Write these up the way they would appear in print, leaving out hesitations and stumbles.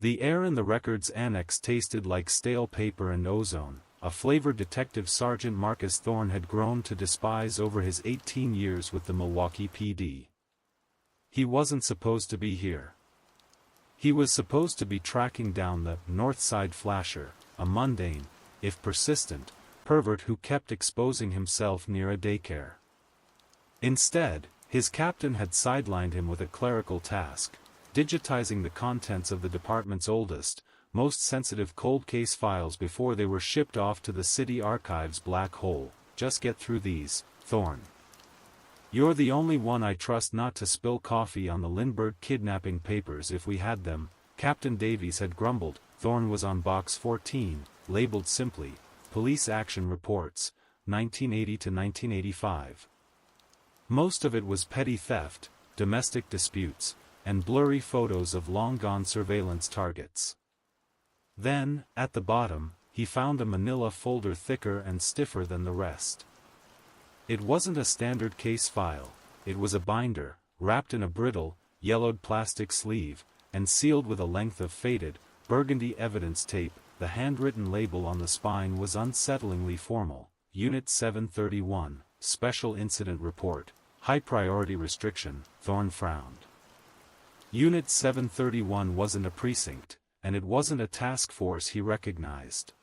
The air in the Records Annex tasted like stale paper and ozone, a flavor Detective Sergeant Marcus Thorne had grown to despise over his 18 years with the Milwaukee PD. He wasn't supposed to be here. He was supposed to be tracking down the North Side Flasher, a mundane, if persistent, pervert who kept exposing himself near a daycare. Instead, his captain had sidelined him with a clerical task, digitizing the contents of the department's oldest, most sensitive cold case files before they were shipped off to the city archives black hole. Just get through these, Thorne. You're the only one I trust not to spill coffee on the Lindbergh kidnapping papers if we had them, Captain Davies had grumbled. Thorne was on box 14, labeled simply, Police Action Reports, 1980 to 1985. Most of it was petty theft, domestic disputes, and blurry photos of long-gone surveillance targets. Then, at the bottom, he found a manila folder thicker and stiffer than the rest. It wasn't a standard case file, it was a binder, wrapped in a brittle, yellowed plastic sleeve, and sealed with a length of faded, burgundy evidence tape. The handwritten label on the spine was unsettlingly formal, Unit 731, Special Incident Report, High Priority Restriction. Thorne frowned. Unit 731 wasn't a precinct, and it wasn't a task force he recognized.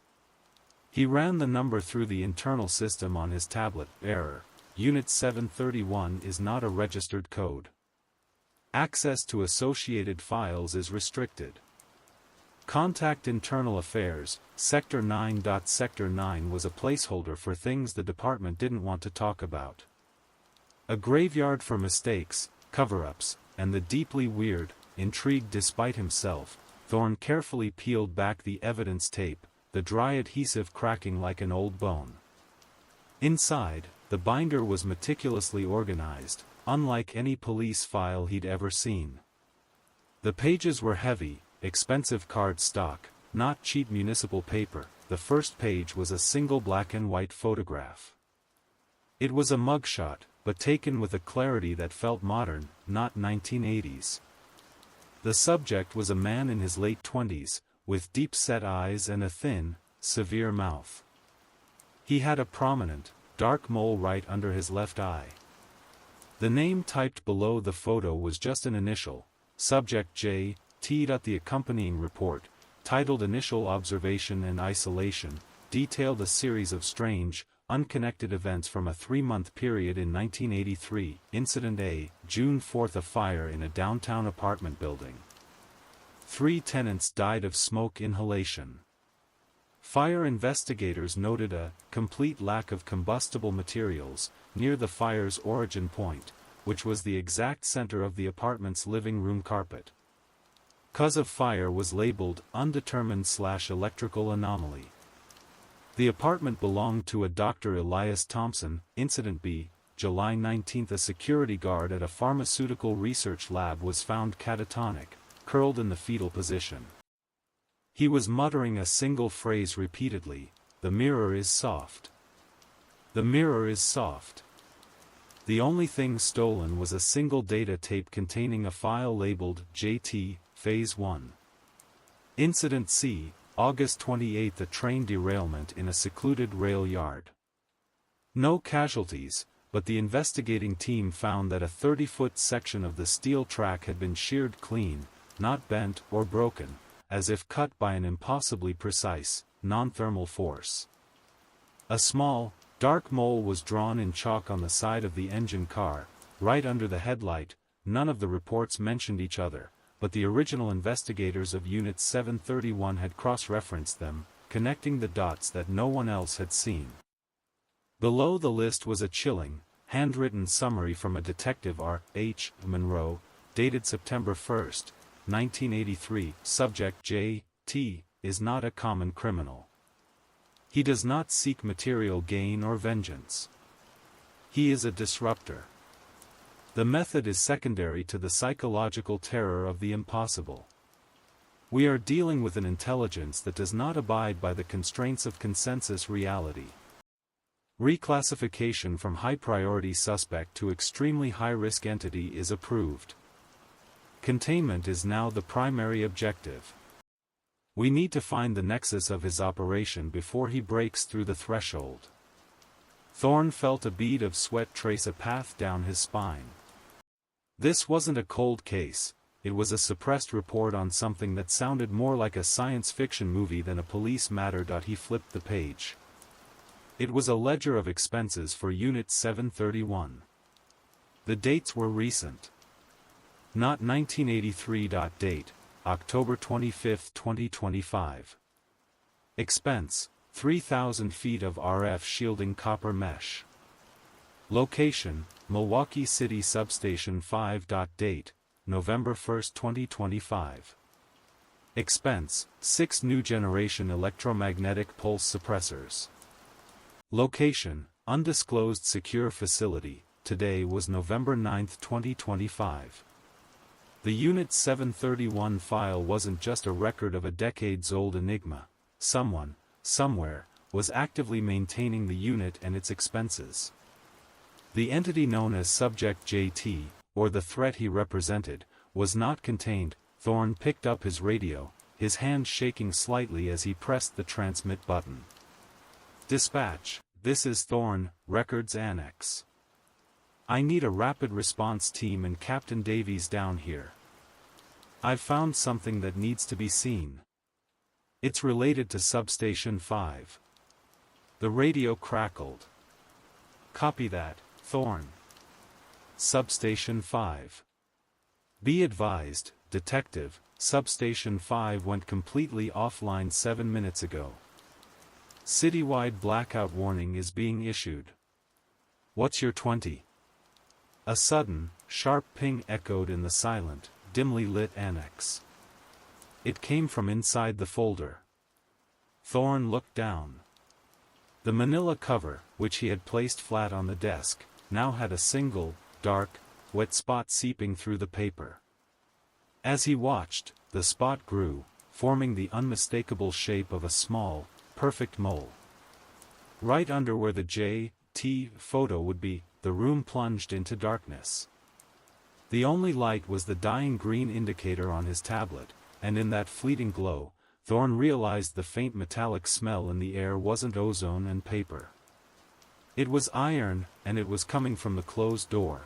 He ran the number through the internal system on his tablet. Error. Unit 731 is not a registered code. Access to associated files is restricted. Contact Internal Affairs, Sector 9. Sector 9 was a placeholder for things the department didn't want to talk about. A graveyard for mistakes, cover-ups, and the deeply weird, intrigued despite himself. Thorne carefully peeled back the evidence tape, the dry adhesive cracking like an old bone. Inside, the binder was meticulously organized, unlike any police file he'd ever seen. The pages were heavy, expensive card stock, not cheap municipal paper. The first page was a single black and white photograph. It was a mugshot, but taken with a clarity that felt modern, not 1980s. The subject was a man in his late 20s, with deep-set eyes and a thin, severe mouth. He had a prominent, dark mole right under his left eye. The name typed below the photo was just an initial, Subject J. T. The accompanying report, titled Initial Observation and Isolation, detailed a series of strange, unconnected events from a 3-month period in 1983. Incident A, June 4, a fire in a downtown apartment building. 3 tenants died of smoke inhalation. Fire investigators noted a complete lack of combustible materials near the fire's origin point, which was the exact center of the apartment's living room carpet. Cause of fire was labeled undetermined/electrical anomaly. The apartment belonged to a Dr. Elias Thompson. Incident B, July 19, a security guard at a pharmaceutical research lab was found catatonic, curled in the fetal position. He was muttering a single phrase repeatedly, "The mirror is soft. The mirror is soft." The only thing stolen was a single data tape containing a file labeled JT, Phase 1. Incident C, August 28, a train derailment in a secluded rail yard. No casualties, but the investigating team found that a 30-foot section of the steel track had been sheared clean, not bent or broken, as if cut by an impossibly precise, non-thermal force. A small, dark mole was drawn in chalk on the side of the engine car, right under the headlight. None of the reports mentioned each other, but the original investigators of Unit 731 had cross-referenced them, connecting the dots that no one else had seen. Below the list was a chilling, handwritten summary from a Detective R. H. Monroe, dated September 1, 1983. Subject J. T. is not a common criminal. He does not seek material gain or vengeance. He is a disruptor. The method is secondary to the psychological terror of the impossible. We are dealing with an intelligence that does not abide by the constraints of consensus reality. Reclassification from high-priority suspect to extremely high-risk entity is approved. Containment is now the primary objective. We need to find the nexus of his operation before he breaks through the threshold. Thorne felt a bead of sweat trace a path down his spine. This wasn't a cold case, it was a suppressed report on something that sounded more like a science fiction movie than a police matter. He flipped the page. It was a ledger of expenses for Unit 731. The dates were recent. Not 1983. Date, October 25, 2025. Expense, 3,000 feet of RF shielding copper mesh. Location, Milwaukee City Substation 5. Date, November 1, 2025. Expense, 6 new generation electromagnetic pulse suppressors. Location, undisclosed secure facility. Today was November 9, 2025. The Unit 731 file wasn't just a record of a decades-old enigma. Someone, somewhere, was actively maintaining the unit and its expenses. The entity known as Subject JT, or the threat he represented, was not contained. Thorne picked up his radio, his hand shaking slightly as he pressed the transmit button. Dispatch, this is Thorne, Records Annex. I need a rapid response team and Captain Davies down here. I've found something that needs to be seen. It's related to Substation 5. The radio crackled. Copy that, Thorne. Substation 5. Be advised, Detective, Substation 5 went completely offline 7 minutes ago. Citywide blackout warning is being issued. What's your 20? A sudden, sharp ping echoed in the silent, dimly lit annex. It came from inside the folder. Thorne looked down. The manila cover, which he had placed flat on the desk, now had a single, dark, wet spot seeping through the paper. As he watched, the spot grew, forming the unmistakable shape of a small, perfect mole. Right under where the J.T. photo would be, the room plunged into darkness. The only light was the dying green indicator on his tablet, and in that fleeting glow, Thorne realized the faint metallic smell in the air wasn't ozone and paper. It was iron, and it was coming from the closed door.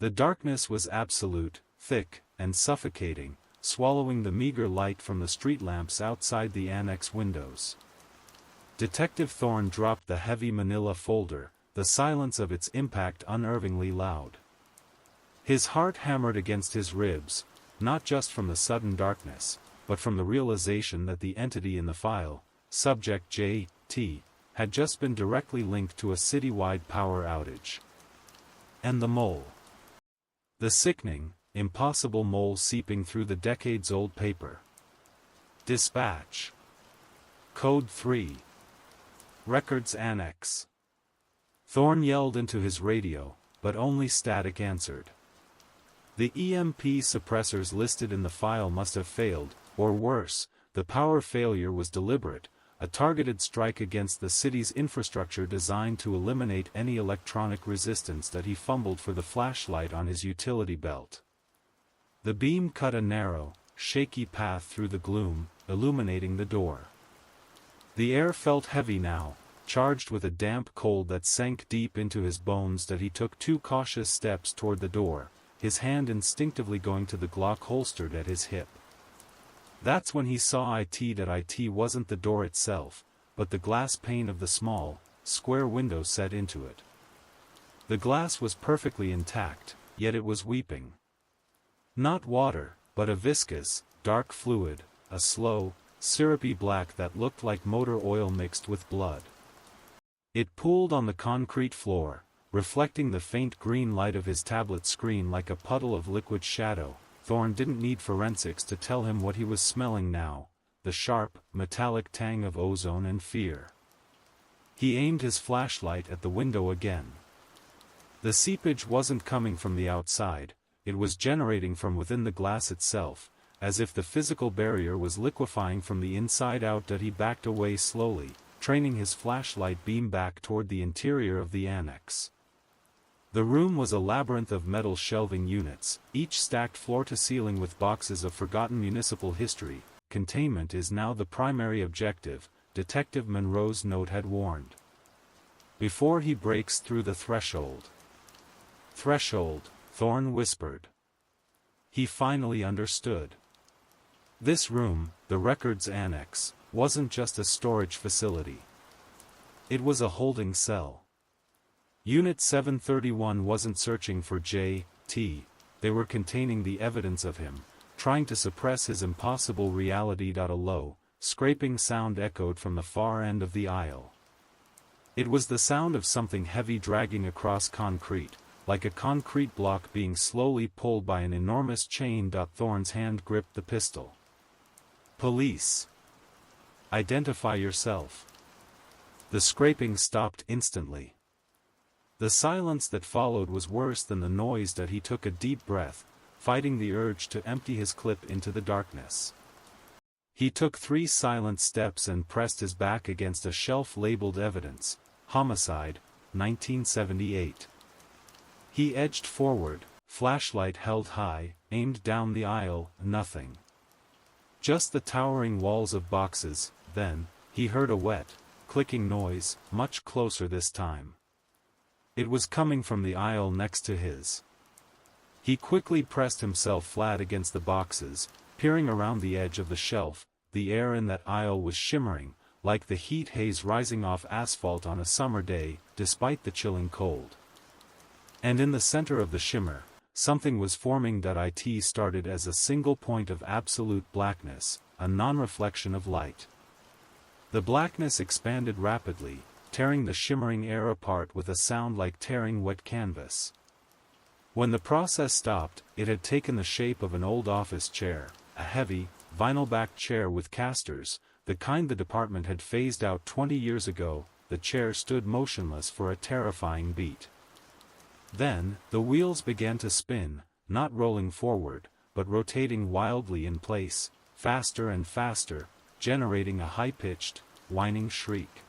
The darkness was absolute, thick, and suffocating, swallowing the meager light from the street lamps outside the annex windows. Detective Thorne dropped the heavy manila folder, the silence of its impact unnervingly loud. His heart hammered against his ribs, not just from the sudden darkness, but from the realization that the entity in the file, Subject J.T., had just been directly linked to a citywide power outage. And the mole. The sickening, impossible mole seeping through the decades-old paper. Dispatch. Code 3. Records Annex. Thorne yelled into his radio, but only static answered. The EMP suppressors listed in the file must have failed, or worse, the power failure was deliberate, a targeted strike against the city's infrastructure designed to eliminate any electronic resistance. That he fumbled for the flashlight on his utility belt. The beam cut a narrow, shaky path through the gloom, illuminating the door. The air felt heavy now, charged with a damp cold that sank deep into his bones. That he took 2 cautious steps toward the door, his hand instinctively going to the Glock holstered at his hip. That's when he saw it wasn't the door itself, but the glass pane of the small, square window set into it. The glass was perfectly intact, yet it was weeping. Not water, but a viscous, dark fluid, a slow, syrupy black that looked like motor oil mixed with blood. It pooled on the concrete floor, reflecting the faint green light of his tablet screen like a puddle of liquid shadow. Thorne didn't need forensics to tell him what he was smelling now, the sharp, metallic tang of ozone and fear. He aimed his flashlight at the window again. The seepage wasn't coming from the outside, it was generating from within the glass itself, as if the physical barrier was liquefying from the inside out. That he backed away slowly, training his flashlight beam back toward the interior of the annex. The room was a labyrinth of metal shelving units, each stacked floor to ceiling with boxes of forgotten municipal history, containment is now the primary objective, Detective Monroe's note had warned. Before he breaks through the threshold. Threshold, Thorne whispered. He finally understood. This room, the Records Annex, wasn't just a storage facility. It was a holding cell. Unit 731 wasn't searching for J.T., they were containing the evidence of him, trying to suppress his impossible reality. A low, scraping sound echoed from the far end of the aisle. It was the sound of something heavy dragging across concrete, like a concrete block being slowly pulled by an enormous chain. Thorne's hand gripped the pistol. Police. Identify yourself. The scraping stopped instantly. The silence that followed was worse than the noise. He took a deep breath, fighting the urge to empty his clip into the darkness. He took 3 silent steps and pressed his back against a shelf labeled Evidence, Homicide, 1978. He edged forward, flashlight held high, aimed down the aisle. Nothing. Just the towering walls of boxes. Then, he heard a wet, clicking noise, much closer this time. It was coming from the aisle next to his. He quickly pressed himself flat against the boxes, peering around the edge of the shelf. The air in that aisle was shimmering, like the heat haze rising off asphalt on a summer day, despite the chilling cold. And in the center of the shimmer, something was forming. It started as a single point of absolute blackness, a non-reflection of light. The blackness expanded rapidly, tearing the shimmering air apart with a sound like tearing wet canvas. When the process stopped, it had taken the shape of an old office chair, a heavy, vinyl-backed chair with casters, the kind the department had phased out 20 years ago. The chair stood motionless for a terrifying beat. Then, the wheels began to spin, not rolling forward, but rotating wildly in place, faster and faster, generating a high-pitched, whining shriek.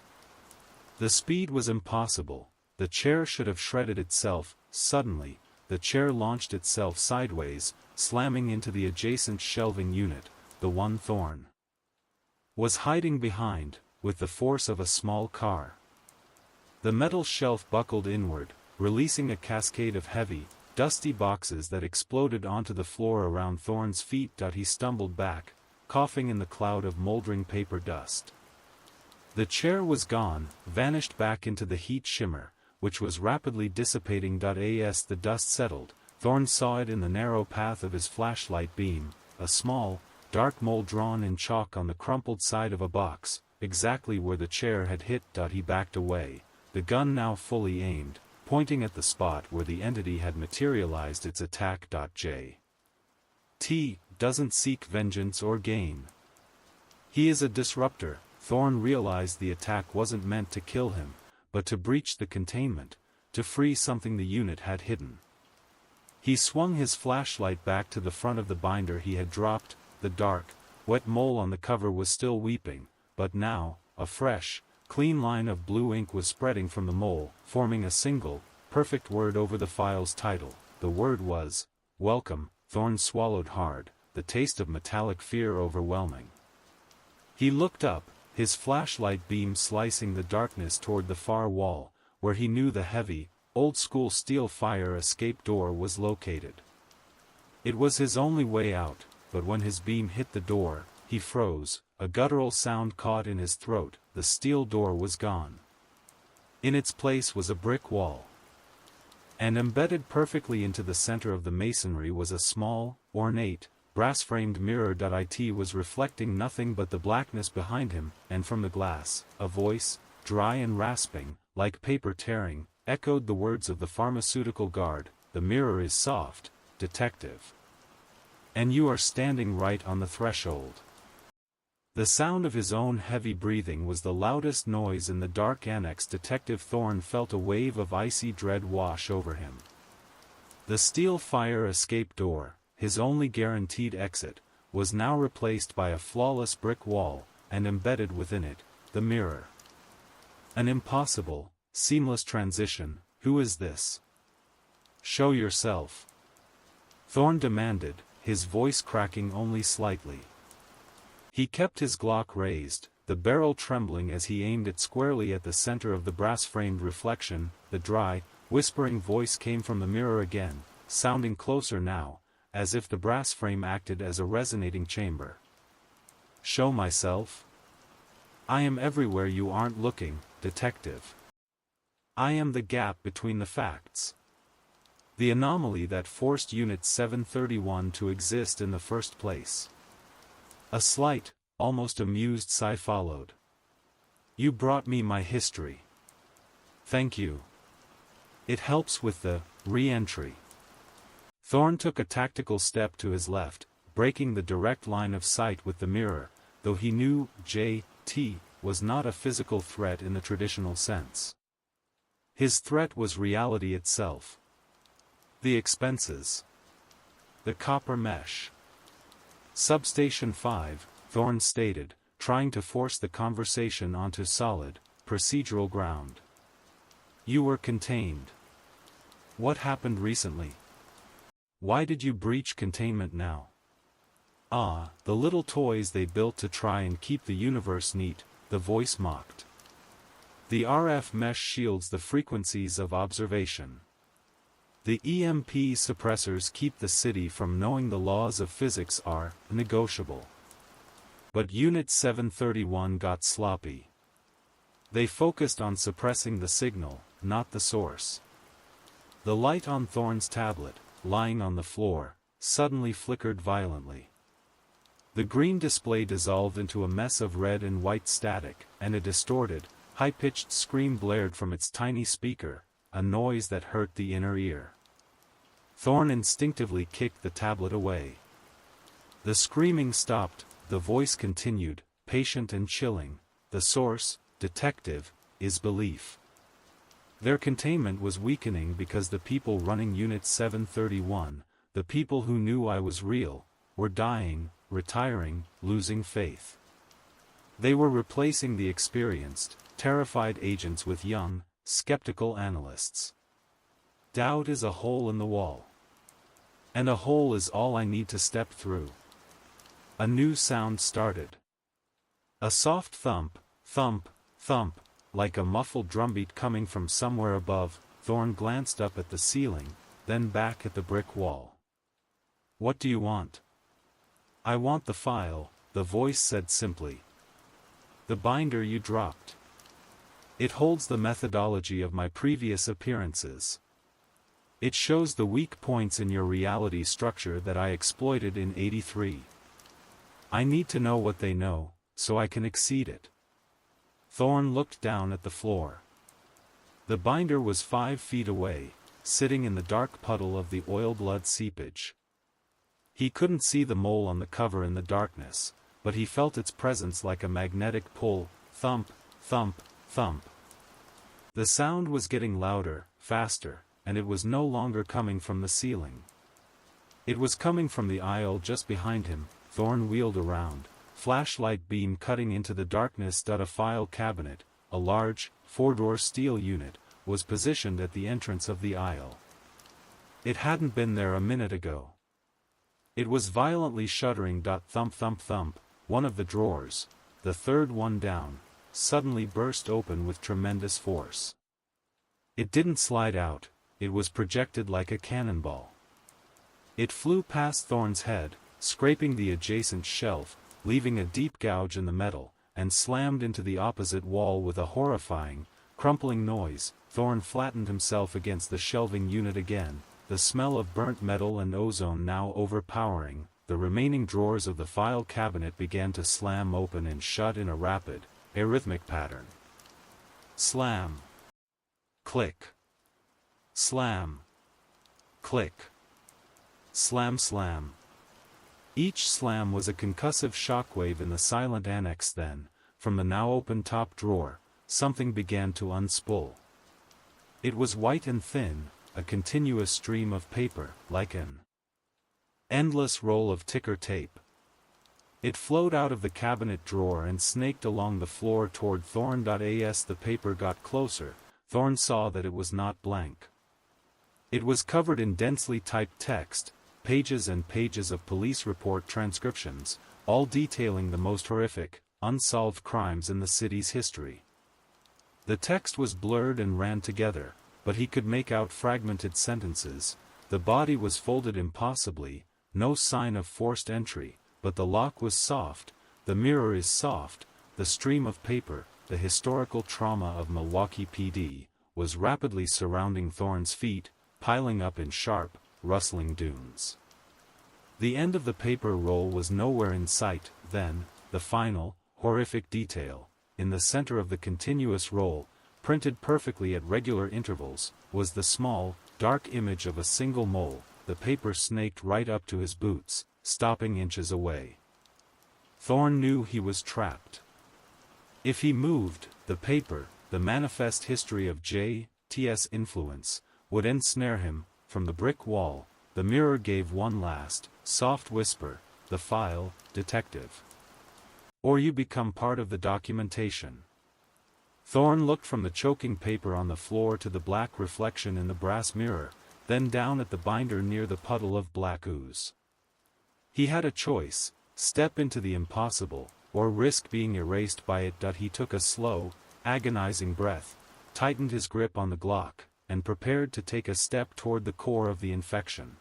The speed was impossible. The chair should have shredded itself. Suddenly, the chair launched itself sideways, slamming into the adjacent shelving unit, the one Thorne was hiding behind, with the force of a small car. The metal shelf buckled inward, releasing a cascade of heavy, dusty boxes that exploded onto the floor around Thorne's feet. He stumbled back, coughing in the cloud of moldering paper dust. The chair was gone, vanished back into the heat shimmer, which was rapidly dissipating. As the dust settled, Thorne saw it in the narrow path of his flashlight beam, a small, dark mole drawn in chalk on the crumpled side of a box, exactly where the chair had hit. He backed away, the gun now fully aimed, pointing at the spot where the entity had materialized its attack. J.T. doesn't seek vengeance or gain. He is a disruptor. Thorne realized the attack wasn't meant to kill him, but to breach the containment, to free something the unit had hidden. He swung his flashlight back to the front of the binder he had dropped. The dark, wet mole on the cover was still weeping, but now, a fresh, clean line of blue ink was spreading from the mole, forming a single, perfect word over the file's title. The word was, Welcome. Thorne swallowed hard, the taste of metallic fear overwhelming. He looked up, his flashlight beam slicing the darkness toward the far wall, where he knew the heavy, old-school steel fire escape door was located. It was his only way out, but when his beam hit the door, he froze, a guttural sound caught in his throat. The steel door was gone. In its place was a brick wall. And embedded perfectly into the center of the masonry was a small, ornate, brass-framed mirror. It was reflecting nothing but the blackness behind him, and from the glass, a voice, dry and rasping, like paper tearing, echoed the words of the pharmaceutical guard. The mirror is soft, detective. And you are standing right on the threshold. The sound of his own heavy breathing was the loudest noise in the dark annex. Detective Thorne felt a wave of icy dread wash over him. The steel fire escape door, his only guaranteed exit, was now replaced by a flawless brick wall, and embedded within it, the mirror. An impossible, seamless transition. Who is this? Show yourself. Thorne demanded, his voice cracking only slightly. He kept his Glock raised, the barrel trembling as he aimed it squarely at the center of the brass-framed reflection. The dry, whispering voice came from the mirror again, sounding closer now, as if the brass frame acted as a resonating chamber. "Show myself? I am everywhere you aren't looking, detective. I am the gap between the facts. The anomaly that forced Unit 731 to exist in the first place." A slight, almost amused sigh followed. "You brought me my history. Thank you. It helps with the re-entry." Thorne took a tactical step to his left, breaking the direct line of sight with the mirror, though he knew J.T. was not a physical threat in the traditional sense. His threat was reality itself. The expenses. The copper mesh. "Substation 5, Thorne stated, trying to force the conversation onto solid, procedural ground. "You were contained. What happened recently? Why did you breach containment now?" "Ah, the little toys they built to try and keep the universe neat," the voice mocked. "The RF mesh shields the frequencies of observation. The EMP suppressors keep the city from knowing the laws of physics are negotiable. But Unit 731 got sloppy. They focused on suppressing the signal, not the source." The light on Thorne's tablet, lying on the floor, suddenly flickered violently. The green display dissolved into a mess of red and white static, and a distorted, high-pitched scream blared from its tiny speaker, a noise that hurt the inner ear. Thorne instinctively kicked the tablet away. The screaming stopped, the voice continued, patient and chilling. "The source, detective, is belief. Their containment was weakening because the people running Unit 731, the people who knew I was real, were dying, retiring, losing faith. They were replacing the experienced, terrified agents with young, skeptical analysts. Doubt is a hole in the wall. And a hole is all I need to step through." A new sound started. A soft thump, thump, thump, like a muffled drumbeat coming from somewhere above. Thorne glanced up at the ceiling, then back at the brick wall. "What do you want?" "I want the file," the voice said simply. "The binder you dropped. It holds the methodology of my previous appearances. It shows the weak points in your reality structure that I exploited in '83. I need to know what they know, so I can exceed it." Thorne looked down at the floor. The binder was 5 feet away, sitting in the dark puddle of the oil blood seepage. He couldn't see the mole on the cover in the darkness, but he felt its presence like a magnetic pull. Thump, thump, thump. The sound was getting louder, faster, and it was no longer coming from the ceiling. It was coming from the aisle just behind him. Thorne wheeled around, flashlight beam cutting into the darkness. A file cabinet, a large, 4-door steel unit, was positioned at the entrance of the aisle. It hadn't been there a minute ago. It was violently shuddering. Thump thump thump. One of the drawers, the third one down, suddenly burst open with tremendous force. It didn't slide out, it was projected like a cannonball. It flew past Thorne's head, scraping the adjacent shelf, leaving a deep gouge in the metal, and slammed into the opposite wall with a horrifying, crumpling noise. Thorne flattened himself against the shelving unit again, the smell of burnt metal and ozone now overpowering. The remaining drawers of the file cabinet began to slam open and shut in a rapid, arrhythmic pattern. Slam. Click. Slam. Click. Slam slam. Each slam was a concussive shockwave in the silent annex. Then, from the now open top drawer, something began to unspool. It was white and thin, a continuous stream of paper, like an endless roll of ticker tape. It flowed out of the cabinet drawer and snaked along the floor toward Thorne. As the paper got closer, Thorne saw that it was not blank. It was covered in densely typed text, pages and pages of police report transcriptions, all detailing the most horrific, unsolved crimes in the city's history. The text was blurred and ran together, but he could make out fragmented sentences. The body was folded impossibly, no sign of forced entry, but the lock was soft, the mirror is soft, the stream of paper, the historical trauma of Milwaukee PD, was rapidly surrounding Thorne's feet, piling up in sharp, rustling dunes. The end of the paper roll was nowhere in sight. Then, the final, horrific detail, in the center of the continuous roll, printed perfectly at regular intervals, was the small, dark image of a single mole. The paper snaked right up to his boots, stopping inches away. Thorne knew he was trapped. If he moved, the paper, the manifest history of J.T.'s influence, would ensnare him. From the brick wall, the mirror gave one last, soft whisper, "The file, detective. Or you become part of the documentation." Thorne looked from the choking paper on the floor to the black reflection in the brass mirror, then down at the binder near the puddle of black ooze. He had a choice: step into the impossible, or risk being erased by it. He took a slow, agonizing breath, tightened his grip on the Glock, and prepared to take a step toward the core of the infection.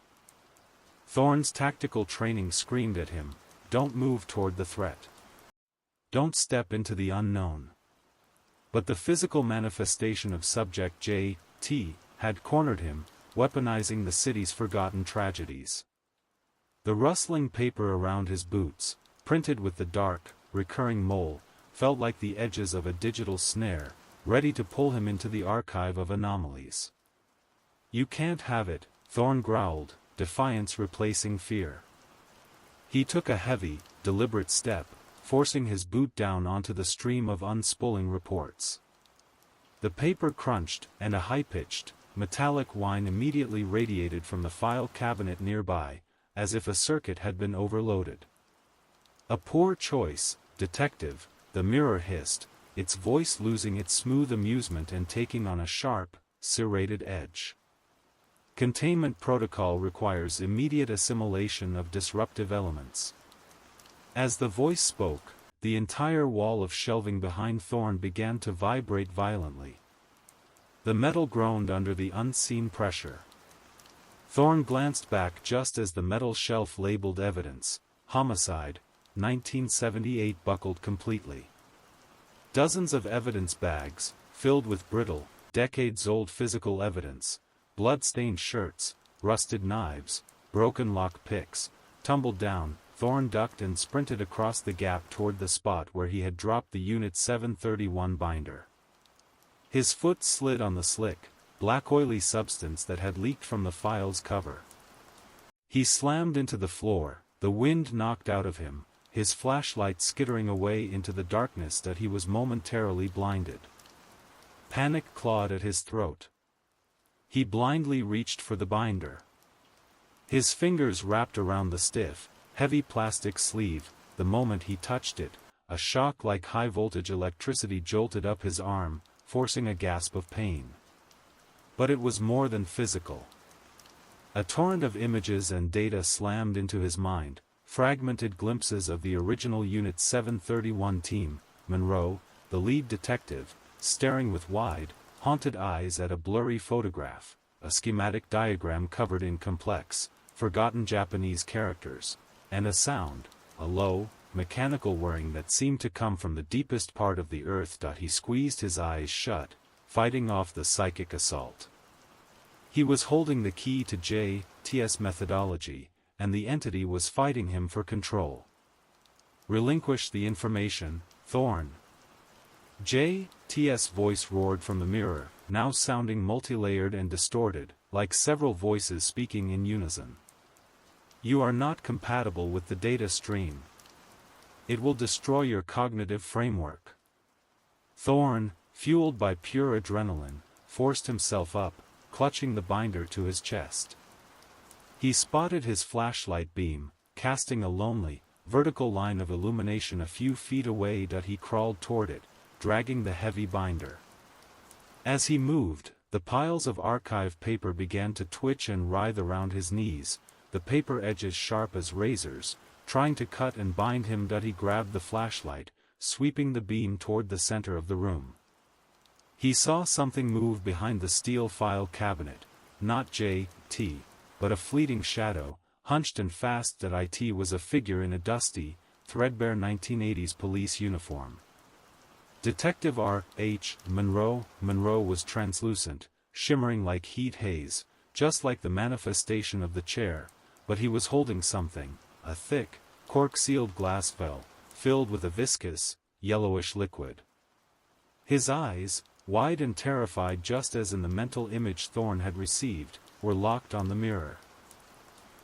Thorne's tactical training screamed at him, "Don't move toward the threat. Don't step into the unknown." But the physical manifestation of Subject J.T. had cornered him, weaponizing the city's forgotten tragedies. The rustling paper around his boots, printed with the dark, recurring mole, felt like the edges of a digital snare, ready to pull him into the archive of anomalies. "You can't have it," Thorne growled, defiance replacing fear. He took a heavy, deliberate step, forcing his boot down onto the stream of unspooling reports. The paper crunched, and a high-pitched, metallic whine immediately radiated from the file cabinet nearby, as if a circuit had been overloaded. "A poor choice, detective," the mirror hissed, its voice losing its smooth amusement and taking on a sharp, serrated edge. "Containment protocol requires immediate assimilation of disruptive elements." As the voice spoke, the entire wall of shelving behind Thorne began to vibrate violently. The metal groaned under the unseen pressure. Thorne glanced back just as the metal shelf labeled "Evidence, Homicide, 1978" buckled completely. Dozens of evidence bags, filled with brittle, decades-old physical evidence, blood-stained shirts, rusted knives, broken lock picks, tumbled down. Thorne ducked and sprinted across the gap toward the spot where he had dropped the Unit 731 binder. His foot slid on the slick, black oily substance that had leaked from the file's cover. He slammed into the floor, the wind knocked out of him, his flashlight skittering away into the darkness that he was momentarily blinded. Panic clawed at his throat. He blindly reached for the binder. His fingers wrapped around the stiff, heavy plastic sleeve. The moment he touched it, a shock like high-voltage electricity jolted up his arm, forcing a gasp of pain. But it was more than physical. A torrent of images and data slammed into his mind, fragmented glimpses of the original Unit 731 team, Monroe, the lead detective, staring with wide, haunted eyes at a blurry photograph, a schematic diagram covered in complex, forgotten Japanese characters, and a sound, a low, mechanical whirring that seemed to come from the deepest part of the earth. He squeezed his eyes shut, fighting off the psychic assault. He was holding the key to J.T.'s methodology, and the entity was fighting him for control. "Relinquish the information, Thorne." J.T.'s voice roared from the mirror, now sounding multi-layered and distorted, like several voices speaking in unison. "You are not compatible with the data stream. It will destroy your cognitive framework." Thorne, fueled by pure adrenaline, forced himself up, clutching the binder to his chest. He spotted his flashlight beam, casting a lonely, vertical line of illumination a few feet away. He crawled toward it, dragging the heavy binder. As he moved, the piles of archive paper began to twitch and writhe around his knees, the paper edges sharp as razors, trying to cut and bind him. He grabbed the flashlight, sweeping the beam toward the center of the room. He saw something move behind the steel file cabinet, not J.T., but a fleeting shadow, hunched and fast. It was a figure in a dusty, threadbare 1980s police uniform. Detective R.H. Monroe. Monroe was translucent, shimmering like heat haze, just like the manifestation of the chair, but he was holding something, a thick, cork-sealed glass vial, filled with a viscous, yellowish liquid. His eyes, wide and terrified just as in the mental image Thorne had received, were locked on the mirror.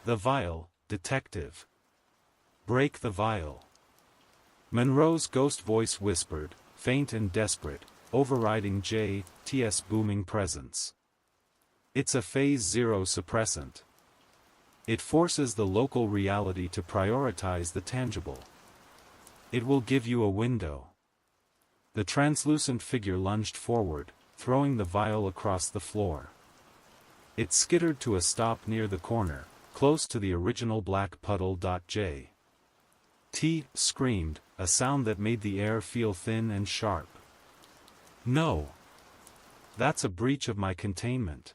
"The vial, Detective. Break the vial." Monroe's ghost voice whispered, faint and desperate, overriding J.T.'s booming presence. "It's a Phase 0 suppressant. It forces the local reality to prioritize the tangible. It will give you a window." The translucent figure lunged forward, throwing the vial across the floor. It skittered to a stop near the corner, close to the original black puddle. J.T. screamed, a sound that made the air feel thin and sharp. "No! That's a breach of my containment.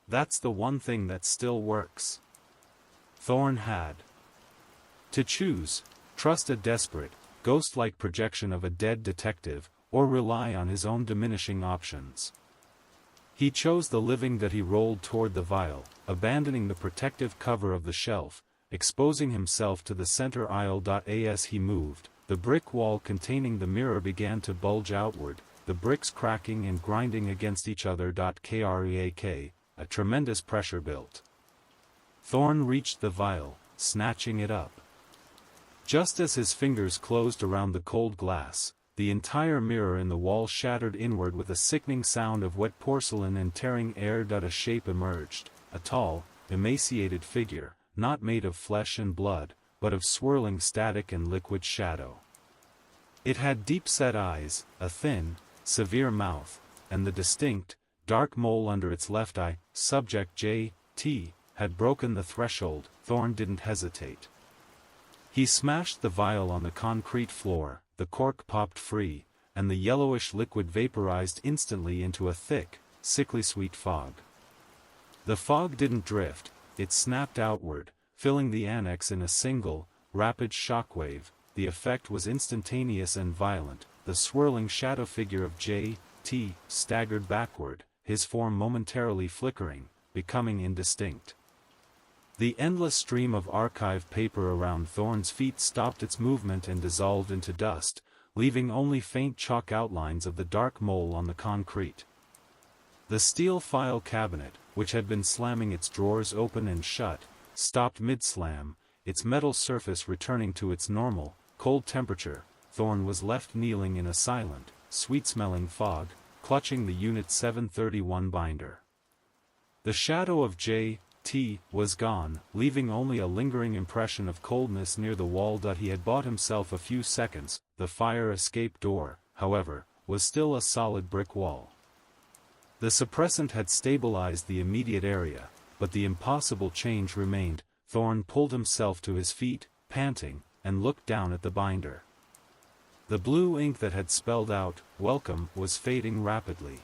That's the one thing that still works." Thorne had to choose: trust a desperate, ghost-like projection of a dead detective, or rely on his own diminishing options. He chose the living. He rolled toward the vial, abandoning the protective cover of the shelf, exposing himself to the center aisle. As he moved, the brick wall containing the mirror began to bulge outward, the bricks cracking and grinding against each other. Crack, a tremendous pressure built. Thorne reached the vial, snatching it up. Just as his fingers closed around the cold glass, the entire mirror in the wall shattered inward with a sickening sound of wet porcelain and tearing air. A shape emerged, a tall, emaciated figure, not made of flesh and blood, but of swirling static and liquid shadow. It had deep-set eyes, a thin, severe mouth, and the distinct, dark mole under its left eye. Subject J.T. had broken the threshold. Thorne didn't hesitate. He smashed the vial on the concrete floor, the cork popped free, and the yellowish liquid vaporized instantly into a thick, sickly sweet fog. The fog didn't drift, it snapped outward, filling the annex in a single, rapid shockwave. The effect was instantaneous and violent. The swirling shadow figure of J.T. staggered backward, his form momentarily flickering, becoming indistinct. The endless stream of archive paper around Thorne's feet stopped its movement and dissolved into dust, leaving only faint chalk outlines of the dark mole on the concrete. The steel file cabinet, which had been slamming its drawers open and shut, stopped mid-slam, its metal surface returning to its normal, cold temperature. Thorne was left kneeling in a silent, sweet-smelling fog, clutching the Unit 731 binder. The shadow of J.T. was gone, leaving only a lingering impression of coldness near the wall. He had bought himself a few seconds. The fire escape door, however, was still a solid brick wall. The suppressant had stabilized the immediate area, but the impossible change remained. Thorne pulled himself to his feet, panting, and looked down at the binder. The blue ink that had spelled out, "Welcome," was fading rapidly.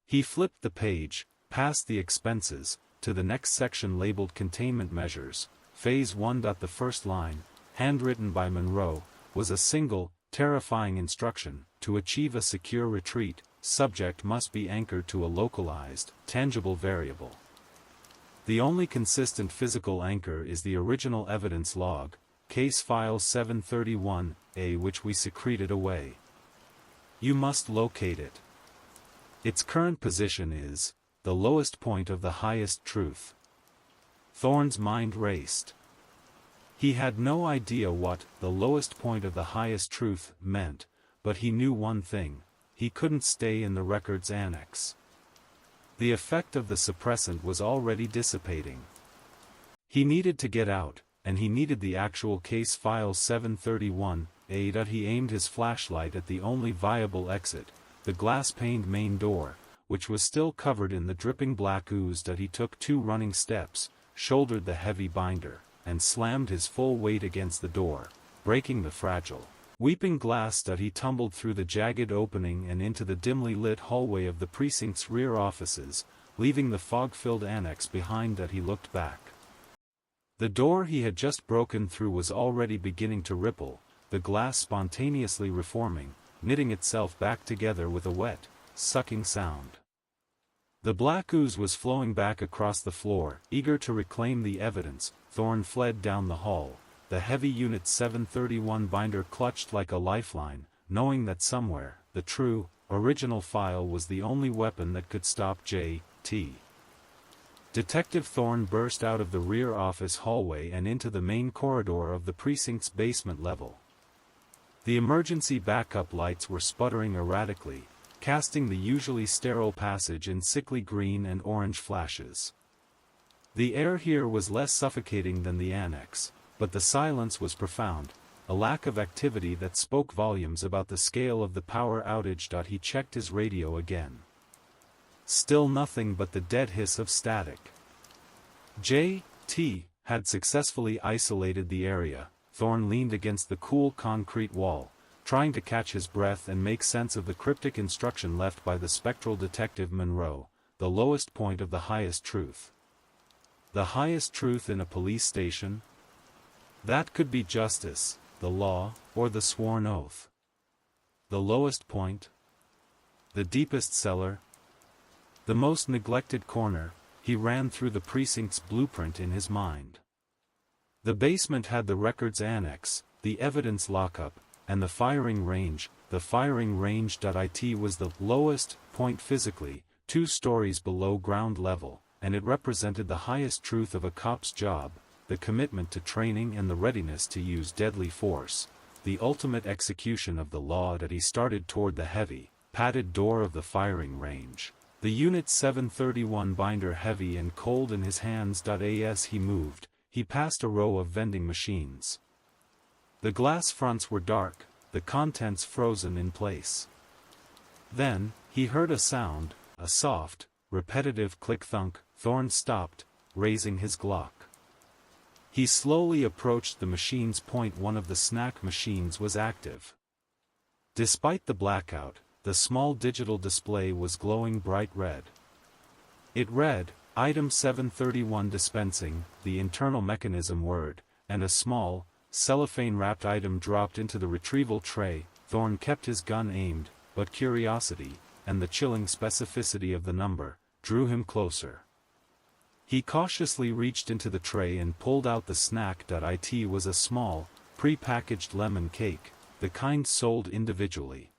He flipped the page, past the expenses, to the next section labeled Containment Measures, Phase 1. The first line, handwritten by Monroe, was a single, terrifying instruction: to achieve a secure retreat, subject must be anchored to a localized, tangible variable. The only consistent physical anchor is the original evidence log, case file 731A, which we secreted away. You must locate it. Its current position is the lowest point of the highest truth. Thorne's mind raced. He had no idea what the lowest point of the highest truth meant, but he knew one thing: he couldn't stay in the Records Annex. The effect of the suppressant was already dissipating. He needed to get out, and he needed the actual case file 731A. He aimed his flashlight at the only viable exit, the glass-paned main door, which was still covered in the dripping black ooze. He took 2 running steps, shouldered the heavy binder, and slammed his full weight against the door, breaking the fragile, weeping glass. He tumbled through the jagged opening and into the dimly lit hallway of the precinct's rear offices, leaving the fog-filled annex behind. He looked back. The door he had just broken through was already beginning to ripple, the glass spontaneously reforming, knitting itself back together with a wet, sucking sound. The black ooze was flowing back across the floor. Eager to reclaim the evidence, Thorne fled down the hall, the heavy Unit 731 binder clutched like a lifeline, knowing that somewhere, the true, original file was the only weapon that could stop J.T. Detective Thorne burst out of the rear office hallway and into the main corridor of the precinct's basement level. The emergency backup lights were sputtering erratically, casting the usually sterile passage in sickly green and orange flashes. The air here was less suffocating than the annex, but the silence was profound, a lack of activity that spoke volumes about the scale of the power outage. He checked his radio again. Still nothing but the dead hiss of static. J.T. had successfully isolated the area. Thorne leaned against the cool concrete wall, trying to catch his breath and make sense of the cryptic instruction left by the spectral Detective Monroe, the lowest point of the highest truth. The highest truth in a police station? That could be justice, the law, or the sworn oath. The lowest point? The deepest cellar? The most neglected corner? He ran through the precinct's blueprint in his mind. The basement had the records annex, the evidence lockup, and the firing range. The firing range. It was the lowest point physically, 2 stories below ground level, and it represented the highest truth of a cop's job, the commitment to training and the readiness to use deadly force, the ultimate execution of the law. He started toward the heavy, padded door of the firing range, the Unit 731 binder heavy and cold in his hands. As he moved, he passed a row of vending machines. The glass fronts were dark, the contents frozen in place. Then, he heard a sound, a soft, repetitive click-thunk. Thorne stopped, raising his Glock. He slowly approached the machines. One of the snack machines was active. Despite the blackout, the small digital display was glowing bright red. It read, Item 731 dispensing, the internal mechanism word, and a small, cellophane-wrapped item dropped into the retrieval tray. Thorne kept his gun aimed, but curiosity, and the chilling specificity of the number, drew him closer. He cautiously reached into the tray and pulled out the snack. It was a small, pre-packaged lemon cake, the kind sold individually.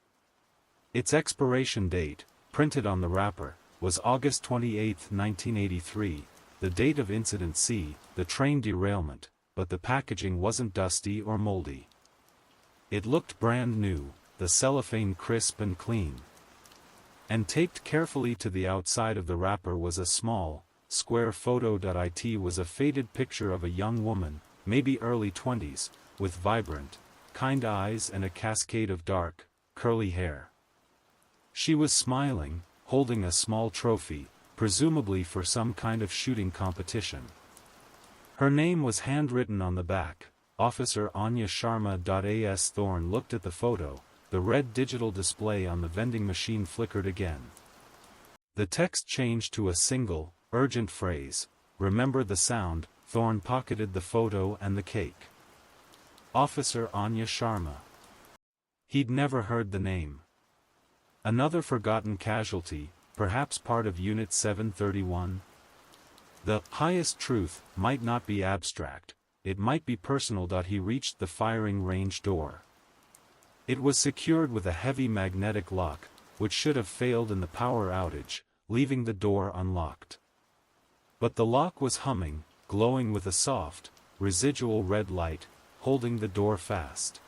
Its expiration date, printed on the wrapper, was August 28, 1983, the date of Incident C, the train derailment, but the packaging wasn't dusty or moldy. It looked brand new, the cellophane crisp and clean. And taped carefully to the outside of the wrapper was a small, square photo. It was a faded picture of a young woman, maybe early 20s, with vibrant, kind eyes and a cascade of dark, curly hair. She was smiling, holding a small trophy, presumably for some kind of shooting competition. Her name was handwritten on the back, Officer Anya Sharma. As Thorne looked at the photo, the red digital display on the vending machine flickered again. The text changed to a single, urgent phrase, remember the sound. Thorne pocketed the photo and the cake. Officer Anya Sharma. He'd never heard the name. Another forgotten casualty, perhaps part of Unit 731? The highest truth might not be abstract, it might be personal. He reached the firing range door. It was secured with a heavy magnetic lock, which should have failed in the power outage, leaving the door unlocked. But the lock was humming, glowing with a soft, residual red light, holding the door fast.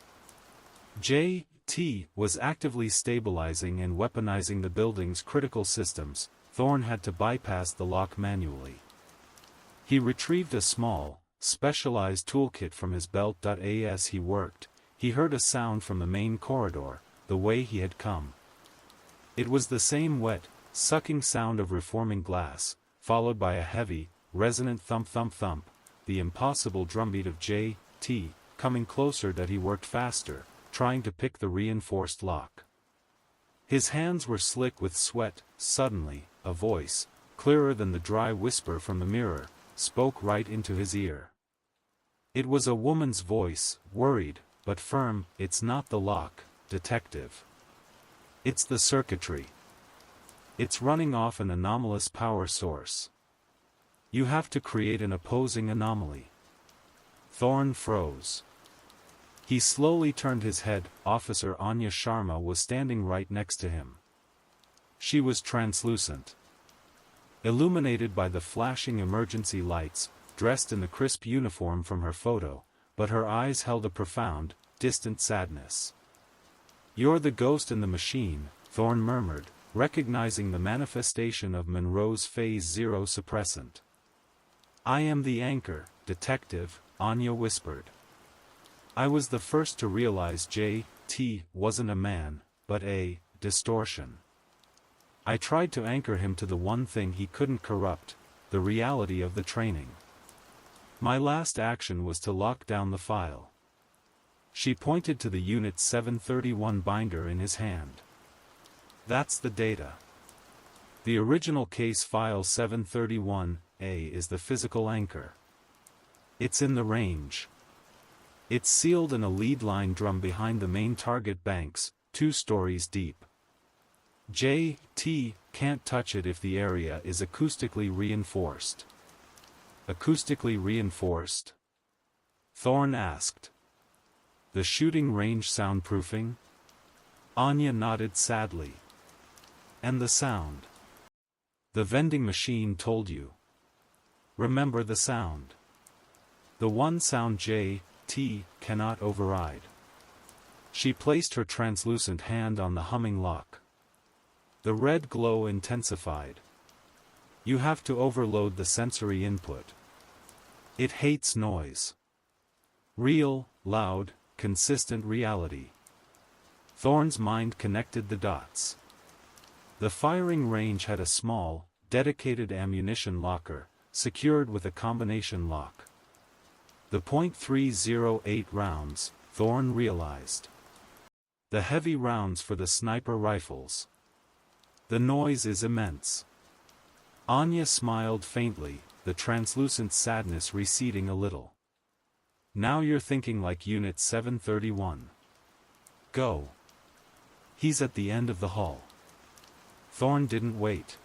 J.T. was actively stabilizing and weaponizing the building's critical systems. Thorne had to bypass the lock manually. He retrieved a small, specialized toolkit from his belt. As he worked, he heard a sound from the main corridor, the way he had come. It was the same wet, sucking sound of reforming glass, followed by a heavy, resonant thump-thump-thump, the impossible drumbeat of J.T. coming closer that he worked faster, trying to pick the reinforced lock. His hands were slick with sweat. Suddenly, a voice, clearer than the dry whisper from the mirror, spoke right into his ear. It was a woman's voice, worried, but firm. "It's not the lock, detective. It's the circuitry. It's running off an anomalous power source. You have to create an opposing anomaly." Thorne froze. He slowly turned his head. Officer Anya Sharma was standing right next to him. She was translucent, illuminated by the flashing emergency lights, dressed in the crisp uniform from her photo, but her eyes held a profound, distant sadness. "You're the ghost in the machine," Thorne murmured, recognizing the manifestation of Monroe's Phase Zero suppressant. "I am the anchor, detective," Anya whispered. "I was the first to realize J.T. wasn't a man, but a distortion. I tried to anchor him to the one thing he couldn't corrupt, the reality of the training. My last action was to lock down the file." She pointed to the Unit 731 binder in his hand. "That's the data. The original case file 731A is the physical anchor. It's in the range. It's sealed in a lead-line drum behind the main target banks, 2 stories deep. J.T. can't touch it if the area is acoustically reinforced." "Acoustically reinforced?" Thorne asked. "The shooting range soundproofing?" Anya nodded sadly. "And the sound. The vending machine told you. Remember the sound. The one sound J.T. cannot override." She placed her translucent hand on the humming lock. The red glow intensified. "You have to overload the sensory input. It hates noise. Real, loud, consistent reality." Thorne's mind connected the dots. The firing range had a small, dedicated ammunition locker, secured with a combination lock. The .308 rounds, Thorne realized. The heavy rounds for the sniper rifles. The noise is immense. Anya smiled faintly, the translucent sadness receding a little. "Now you're thinking like Unit 731. Go. He's at the end of the hall." Thorne didn't wait.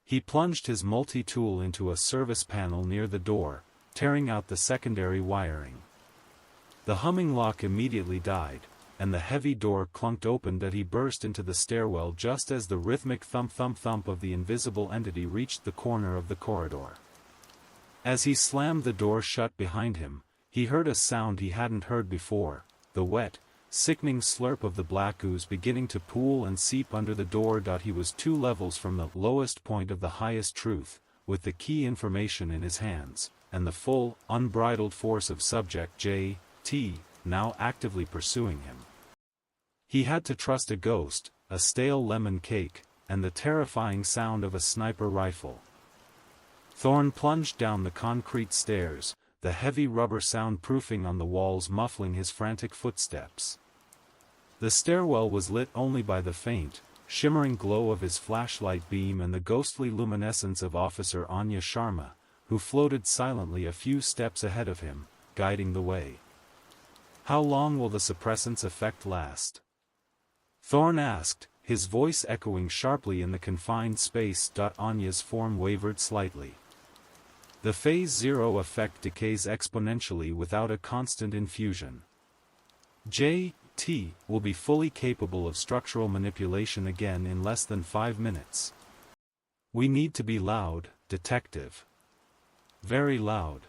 He plunged his multi-tool into a service panel near the door, tearing out the secondary wiring. The humming lock immediately died, and the heavy door clunked open that he burst into the stairwell just as the rhythmic thump-thump-thump of the invisible entity reached the corner of the corridor. As he slammed the door shut behind him, he heard a sound he hadn't heard before, the wet, sickening slurp of the black ooze beginning to pool and seep under the door. He was 2 levels from the lowest point of the highest truth, with the key information in his hands, and the full, unbridled force of Subject J.T., now actively pursuing him. He had to trust a ghost, a stale lemon cake, and the terrifying sound of a sniper rifle. Thorne plunged down the concrete stairs, the heavy rubber soundproofing on the walls muffling his frantic footsteps. The stairwell was lit only by the faint, shimmering glow of his flashlight beam and the ghostly luminescence of Officer Anya Sharma, who floated silently a few steps ahead of him, guiding the way. "How long will the suppressant's effect last?" Thorne asked, his voice echoing sharply in the confined space. Anya's form wavered slightly. "The Phase Zero effect decays exponentially without a constant infusion. J.T. will be fully capable of structural manipulation again in less than 5 minutes. We need to be loud, detective. Very loud."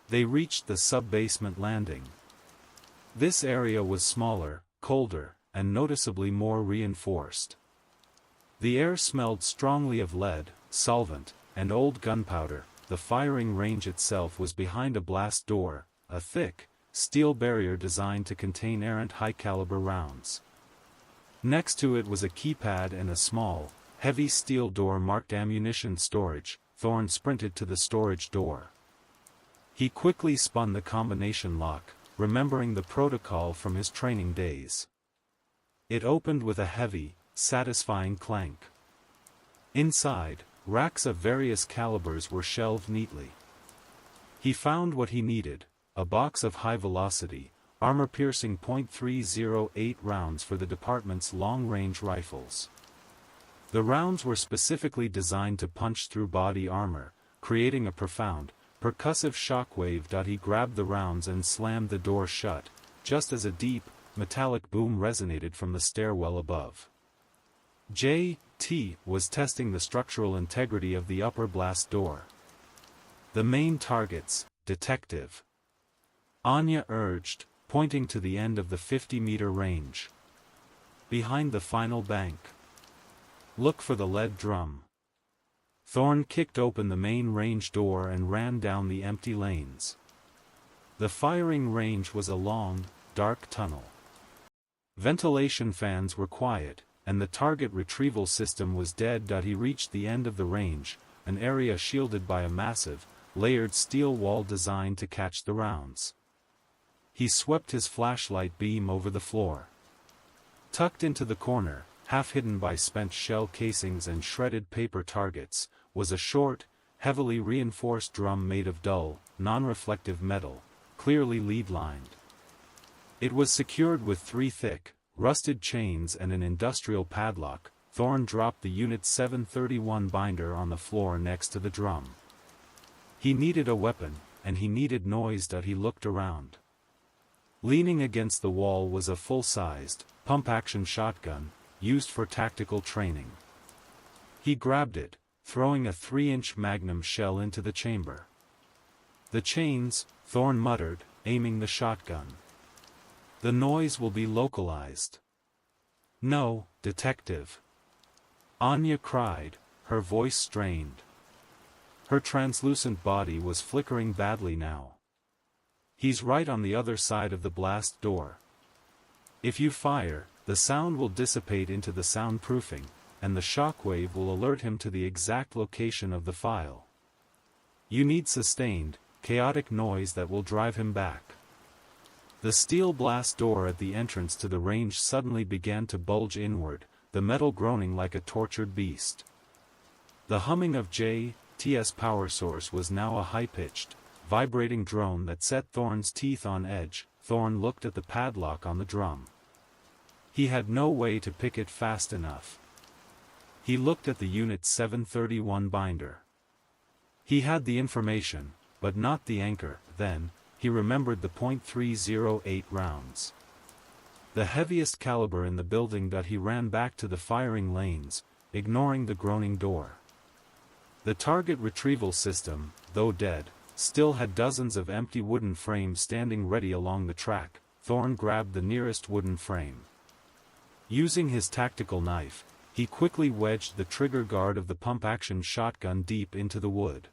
They reached the sub-basement landing. This area was smaller, colder, and noticeably more reinforced. The air smelled strongly of lead, solvent, and old gunpowder. The firing range itself was behind a blast door, a thick, steel barrier designed to contain errant high-caliber rounds. Next to it was a keypad and a small, heavy steel door marked ammunition storage. Thorne sprinted to the storage door. He quickly spun the combination lock, remembering the protocol from his training days. It opened with a heavy, satisfying clank. Inside, racks of various calibers were shelved neatly. He found what he needed, a box of high-velocity, armor-piercing .308 rounds for the department's long-range rifles. The rounds were specifically designed to punch through body armor, creating a profound, percussive shockwave. He grabbed the rounds and slammed the door shut, just as a deep, metallic boom resonated from the stairwell above. J.T. was testing the structural integrity of the upper blast door. "The main targets, Detective," Anya urged, pointing to the end of the 50-meter range. "Behind the final bank. Look for the lead drum." Thorne kicked open the main range door and ran down the empty lanes. The firing range was a long, dark tunnel. Ventilation fans were quiet, and the target retrieval system was dead. He reached the end of the range, an area shielded by a massive, layered steel wall designed to catch the rounds. He swept his flashlight beam over the floor. Tucked into the corner, half hidden by spent shell casings and shredded paper targets, was a short, heavily reinforced drum made of dull, non-reflective metal, clearly lead-lined. It was secured with 3 thick, rusted chains and an industrial padlock. Thorne dropped the Unit 731 binder on the floor next to the drum. He needed a weapon, and he needed noise. He looked around. Leaning against the wall was a full-sized, pump-action shotgun, used for tactical training. He grabbed it, throwing a 3-inch magnum shell into the chamber. "The chains," Thorne muttered, aiming the shotgun. "The noise will be localized." "No, Detective," Anya cried, her voice strained. Her translucent body was flickering badly now. "He's right on the other side of the blast door. If you fire, the sound will dissipate into the soundproofing, and the shockwave will alert him to the exact location of the file. You need sustained, chaotic noise that will drive him back." The steel blast door at the entrance to the range suddenly began to bulge inward, the metal groaning like a tortured beast. The humming of J.T.'s power source was now a high-pitched, vibrating drone that set Thorne's teeth on edge. Thorne looked at the padlock on the drum. He had no way to pick it fast enough. He looked at the Unit 731 binder. He had the information, but not the anchor. Then, he remembered the .308 rounds. The heaviest caliber in the building. He ran back to the firing lanes, ignoring the groaning door. The target retrieval system, though dead, still had dozens of empty wooden frames standing ready along the track. Thorne grabbed the nearest wooden frame. Using his tactical knife, he quickly wedged the trigger guard of the pump-action shotgun deep into the wood.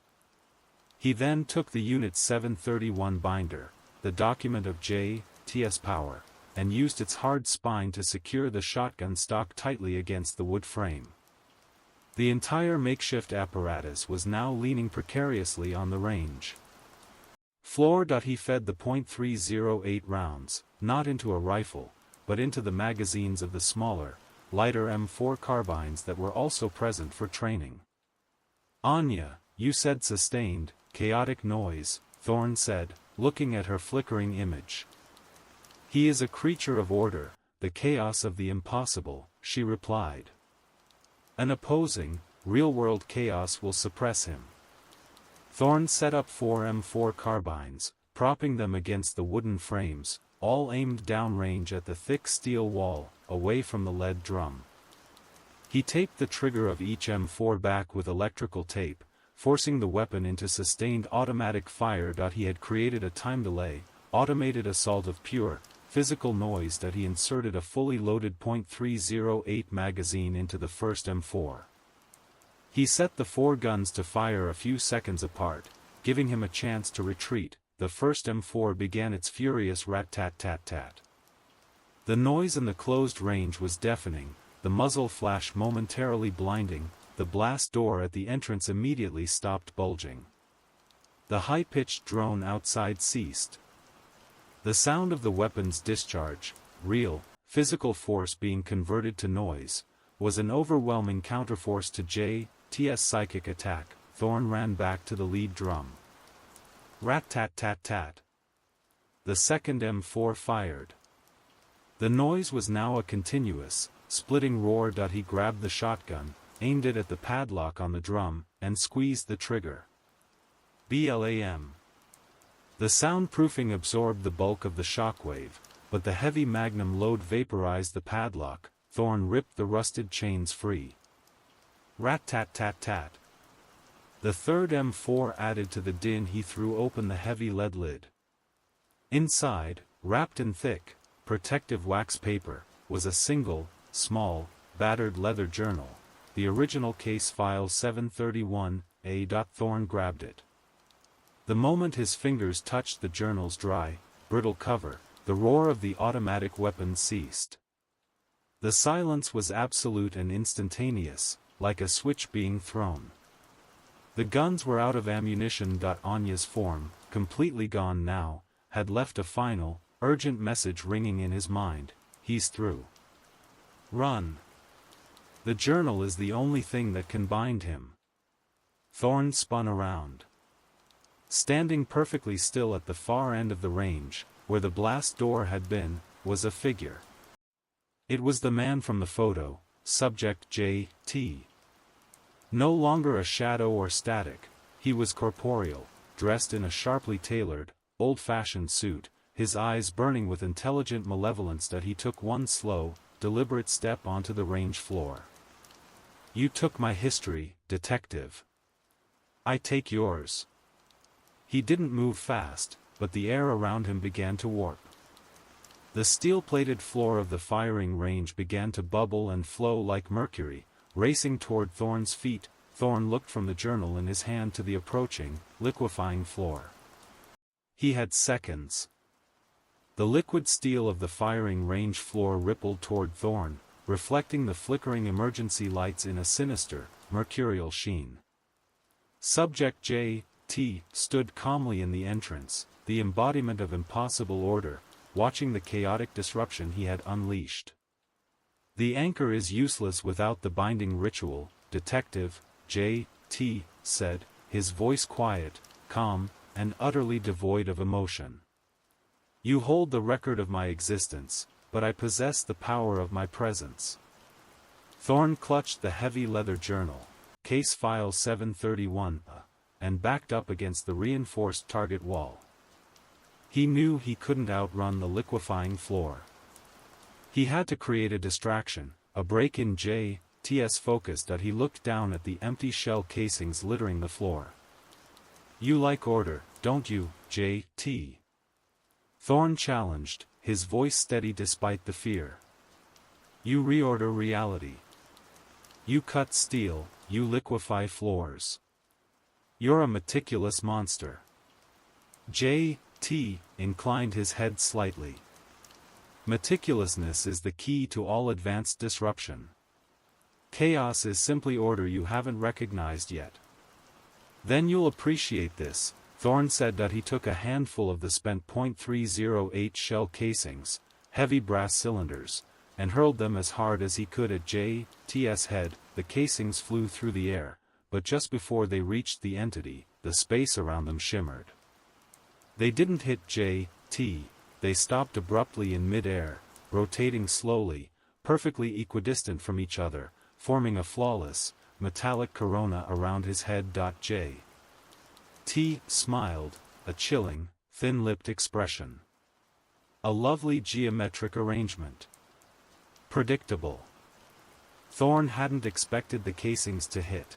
He then took the Unit 731 binder, the document of J.T.'s power, and used its hard spine to secure the shotgun stock tightly against the wood frame. The entire makeshift apparatus was now leaning precariously on the range floor. He fed the .308 rounds, not into a rifle, but into the magazines of the smaller, lighter M4 carbines that were also present for training. "Anya, you said sustained, chaotic noise," Thorne said, looking at her flickering image. "He is a creature of order, the chaos of the impossible," she replied. "An opposing, real-world chaos will suppress him." Thorne set up 4 M4 carbines, propping them against the wooden frames, all aimed downrange at the thick steel wall, away from the lead drum. He taped the trigger of each M4 back with electrical tape, forcing the weapon into sustained automatic fire. He had created a time delay, automated assault of pure, physical noise. He inserted a fully loaded .308 magazine into the first M4. He set the 4 guns to fire a few seconds apart, giving him a chance to retreat. The first M4 began its furious rat-tat-tat-tat. The noise in the closed range was deafening, the muzzle flash momentarily blinding. The blast door at the entrance immediately stopped bulging. The high-pitched drone outside ceased. The sound of the weapon's discharge, real, physical force being converted to noise, was an overwhelming counterforce to J.T.'s psychic attack. Thorne ran back to the lead drum. Rat-tat-tat-tat. The second M4 fired. The noise was now a continuous, splitting roar. He grabbed the shotgun, aimed it at the padlock on the drum, and squeezed the trigger. Blam. The soundproofing absorbed the bulk of the shockwave, but the heavy magnum load vaporized the padlock. Thorne ripped the rusted chains free. Rat-tat-tat-tat. The third M4 added to the din. He threw open the heavy lead lid. Inside, wrapped in thick, protective wax paper, was a single, small, battered leather journal, the original case file 731A. Thorne grabbed it. The moment his fingers touched the journal's dry, brittle cover, the roar of the automatic weapon ceased. The silence was absolute and instantaneous, like a switch being thrown. The guns were out of ammunition. Anya's form, completely gone now, had left a final, urgent message ringing in his mind: he's through. Run. The journal is the only thing that can bind him. Thorne spun around. Standing perfectly still at the far end of the range, where the blast door had been, was a figure. It was the man from the photo, Subject J.T. No longer a shadow or static, he was corporeal, dressed in a sharply tailored, old-fashioned suit, his eyes burning with intelligent malevolence. He took one slow, deliberate step onto the range floor. You took my history, detective. I take yours. He didn't move fast, but the air around him began to warp. The steel-plated floor of the firing range began to bubble and flow like mercury, racing toward Thorne's feet. Thorne looked from the journal in his hand to the approaching, liquefying floor. He had seconds. The liquid steel of the firing range floor rippled toward Thorne, reflecting the flickering emergency lights in a sinister, mercurial sheen. Subject J.T. stood calmly in the entrance, the embodiment of impossible order, watching the chaotic disruption he had unleashed. The anchor is useless without the binding ritual, Detective J.T. said, his voice quiet, calm, and utterly devoid of emotion. You hold the record of my existence, but I possess the power of my presence. Thorne clutched the heavy leather journal, case file 731, and backed up against the reinforced target wall. He knew he couldn't outrun the liquefying floor. He had to create a distraction, a break in J.T.'s focus. He looked down at the empty shell casings littering the floor. You like order, don't you, J.T.? Thorne challenged, his voice steady despite the fear. You reorder reality. You cut steel, you liquefy floors. You're a meticulous monster. J.T. inclined his head slightly. Meticulousness is the key to all advanced disruption. Chaos is simply order you haven't recognized yet. Then you'll appreciate this, Thorne said. He took a handful of the spent .308 shell casings, heavy brass cylinders, and hurled them as hard as he could at J.T.'s head. The casings flew through the air, but just before they reached the entity, the space around them shimmered. They didn't hit J.T., they stopped abruptly in mid-air, rotating slowly, perfectly equidistant from each other, forming a flawless, metallic corona around his head. J.T. smiled, a chilling, thin-lipped expression. A lovely geometric arrangement. Predictable. Thorne hadn't expected the casings to hit.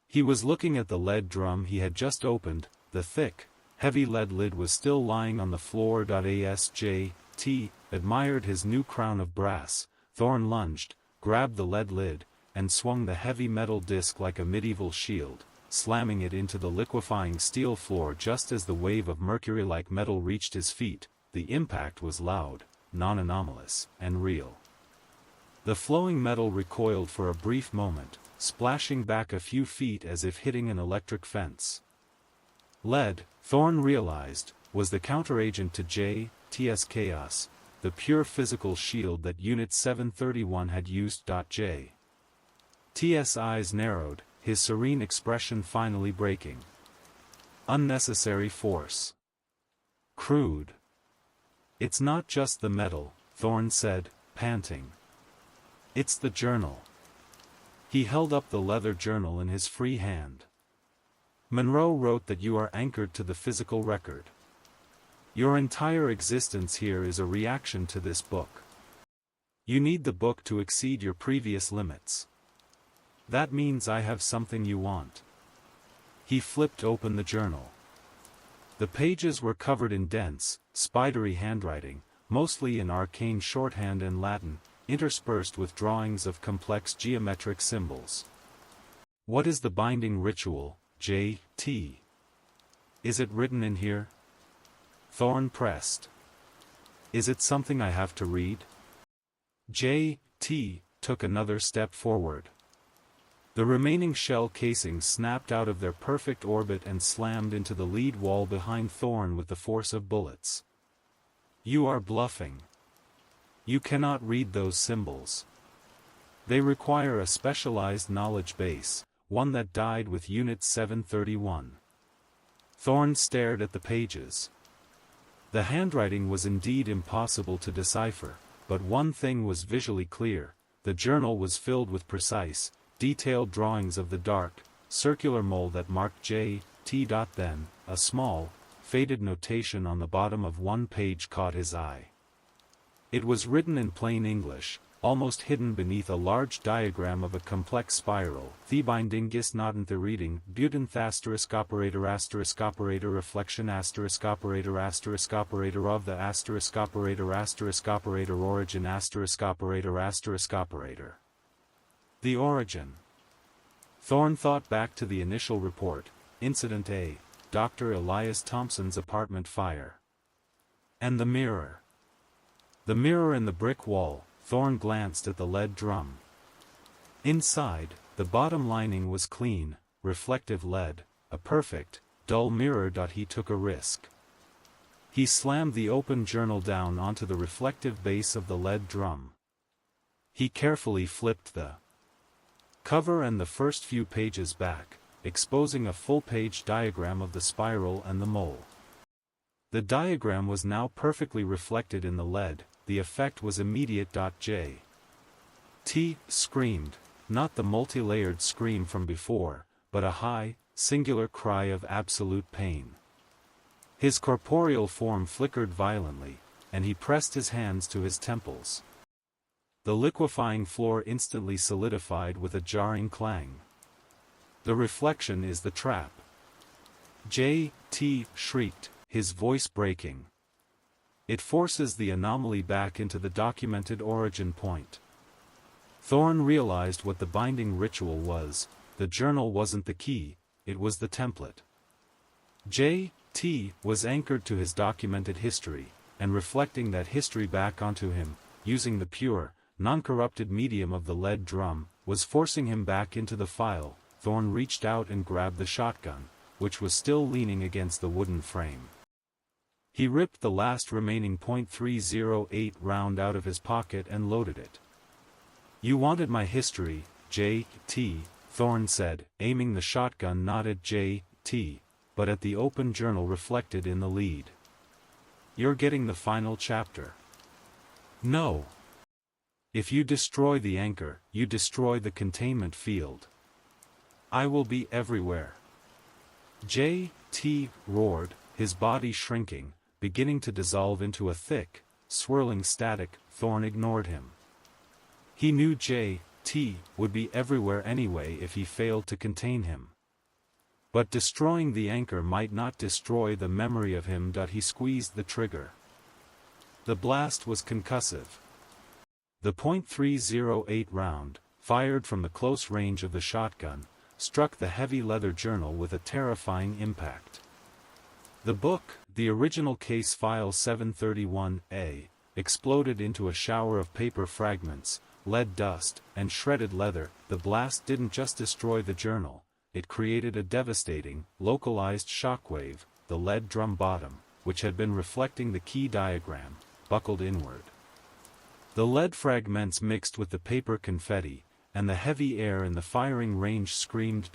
He was looking at the lead drum he had just opened. The thick, heavy lead lid was still lying on the floor. As J.T. admired his new crown of brass, Thorne lunged, grabbed the lead lid, and swung the heavy metal disc like a medieval shield, slamming it into the liquefying steel floor just as the wave of mercury-like metal reached his feet. The impact was loud, non-anomalous, and real. The flowing metal recoiled for a brief moment, splashing back a few feet as if hitting an electric fence. Lead, Thorne realized, was the counteragent to J.T.'s chaos, the pure physical shield that Unit 731 had used. J.T.'s eyes narrowed, his serene expression finally breaking. Unnecessary force. Crude. It's not just the metal, Thorne said, panting. It's the journal. He held up the leather journal in his free hand. Monroe wrote that you are anchored to the physical record. Your entire existence here is a reaction to this book. You need the book to exceed your previous limits. That means I have something you want. He flipped open the journal. The pages were covered in dense, spidery handwriting, mostly in arcane shorthand and Latin, interspersed with drawings of complex geometric symbols. What is the binding ritual, J.T.? Is it written in here? Thorne pressed. Is it something I have to read? J.T. took another step forward. The remaining shell casings snapped out of their perfect orbit and slammed into the lead wall behind Thorne with the force of bullets. You are bluffing. You cannot read those symbols. They require a specialized knowledge base, one that died with Unit 731. Thorne stared at the pages. The handwriting was indeed impossible to decipher, but one thing was visually clear: the journal was filled with precise, detailed drawings of the dark, circular mole that marked J.T. Then, a small, faded notation on the bottom of one page caught his eye. It was written in plain English, almost hidden beneath a large diagram of a complex spiral. The bindingis not the reading, butant operator reflection operator of the operator origin operator. The origin. Thorne thought back to the initial report, Incident A, Dr. Elias Thompson's apartment fire. And the mirror. The mirror in the brick wall. Thorne glanced at the lead drum. Inside, the bottom lining was clean, reflective lead, a perfect, dull mirror. He took a risk. He slammed the open journal down onto the reflective base of the lead drum. He carefully flipped the cover and the first few pages back, exposing a full-page diagram of the spiral and the mole. The diagram was now perfectly reflected in the lead. The effect was immediate. J.T. screamed, not the multi-layered scream from before, but a high, singular cry of absolute pain. His corporeal form flickered violently, and he pressed his hands to his temples. The liquefying floor instantly solidified with a jarring clang. The reflection is the trap. J.T. shrieked, his voice breaking. It forces the anomaly back into the documented origin point. Thorne realized what the binding ritual was. The journal wasn't the key, it was the template. J.T. was anchored to his documented history, and reflecting that history back onto him, using the pure, non-corrupted medium of the lead drum, was forcing him back into the file. Thorne reached out and grabbed the shotgun, which was still leaning against the wooden frame. He ripped the last remaining .308 round out of his pocket and loaded it. You wanted my history, J.T., Thorne said, aiming the shotgun not at J.T., but at the open journal reflected in the lead. You're getting the final chapter. No. If you destroy the anchor, you destroy the containment field. I will be everywhere. J.T. roared, his body shrinking, beginning to dissolve into a thick, swirling static. Thorne ignored him. He knew J.T. would be everywhere anyway if he failed to contain him. But destroying the anchor might not destroy the memory of him. He squeezed the trigger. The blast was concussive. The .308 round, fired from the close range of the shotgun, struck the heavy leather journal with a terrifying impact. The book, the original case file 731A, exploded into a shower of paper fragments, lead dust, and shredded leather. The blast didn't just destroy the journal, it created a devastating, localized shockwave, the lead drum bottom, which had been reflecting the key diagram, buckled inward. The lead fragments mixed with the paper confetti, and the heavy air in the firing range screamed.